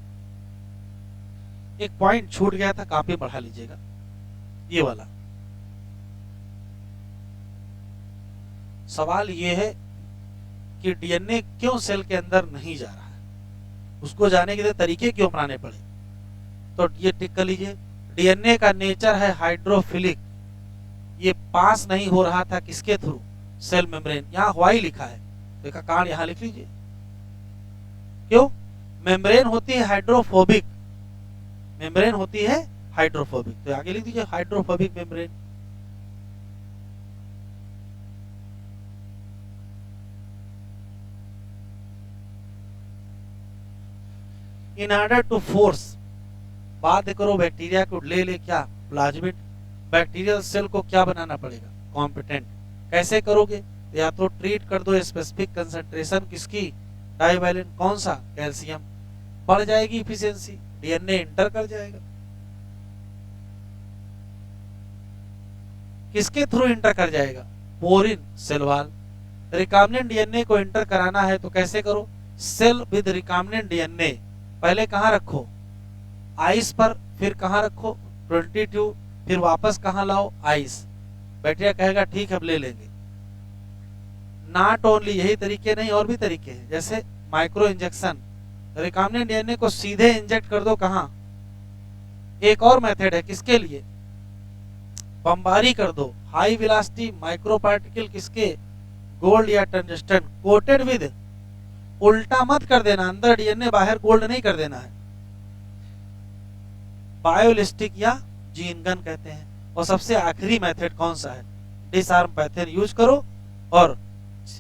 एक पॉइंट छूट गया था, कॉपी बढ़ा लीजिएगा, ये वाला सवाल ये है कि डीएनए क्यों सेल के अंदर नहीं जा रहा है, उसको जाने के लिए तरीके क्यों अपनाने पड़े। तो ये टिक कर लीजिए, डीएनए का नेचर है हाइड्रोफिलिक, ये पास नहीं हो रहा था किसके थ्रू, सेल मेम्ब्रेन, यहाँ वाई लिखा है तो इसका कारण यहां लिख लीजिए। क्यों, मेम्ब्रेन होती है हाइड्रोफोबिक, मेम्ब्रेन होती है हाइड्रोफोबिक, तो आगे लिख दीजिए hydrophobic membrane. In order to force, बाध्य करो बैक्टीरिया को ले क्या, प्लाज्मिड, बैक्टीरियल सेल को क्या बनाना पड़ेगा, कॉम्पिटेंट। कैसे करोगे, या तो ट्रीट कर दो स्पेसिफिक कंसंट्रेशन किसकी, डाइवैलेंट, कौन सा, कैल्शियम, बढ़ जाएगी इफिशियंसी, डीएनए इंटर कर जाएगा। किसके थ्रू इंटर कर जाएगा, porin, cell wall. Recombinant DNA को इंटर कराना है तो कैसे करो, सेल विद रिकॉम्बिनेंट डीएनए पहले कहां रखो, आइस पर, फिर कहां रखो 22, फिर वापस कहां लाओ, आइस। बैक्टीरिया कहेगा ठीक है अब ले लेंगे। नॉट ओनली यही तरीके नहीं, और भी तरीके हैं, जैसे माइक्रो इंजेक्शन, रिकॉम्बिनेंट डीएनए को सीधे इंजेक्ट कर दो कहां, एक और मेथड है किसके लिए, बमबारी कर दो, हाई वेलोसिटी माइक्रो पार्टिकल किसके, गोल्ड या टंगस्टन कोटेड विद, उल्टा मत कर देना, अंदर डीएनए बाहर गोल्ड नहीं कर देना है, बायोलिस्टिक या जीन गन कहते हैं। और सबसे आखिरी मेथड कौन सा है, डिसआर्म पैथेन यूज करो और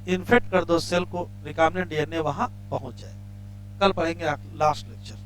इन्फेक्ट कर दो सेल को, रिकॉम्बिनेंट डीएनए वहां पहुंच जाए। कल पढ़ेंगे लास्ट लेक्चर।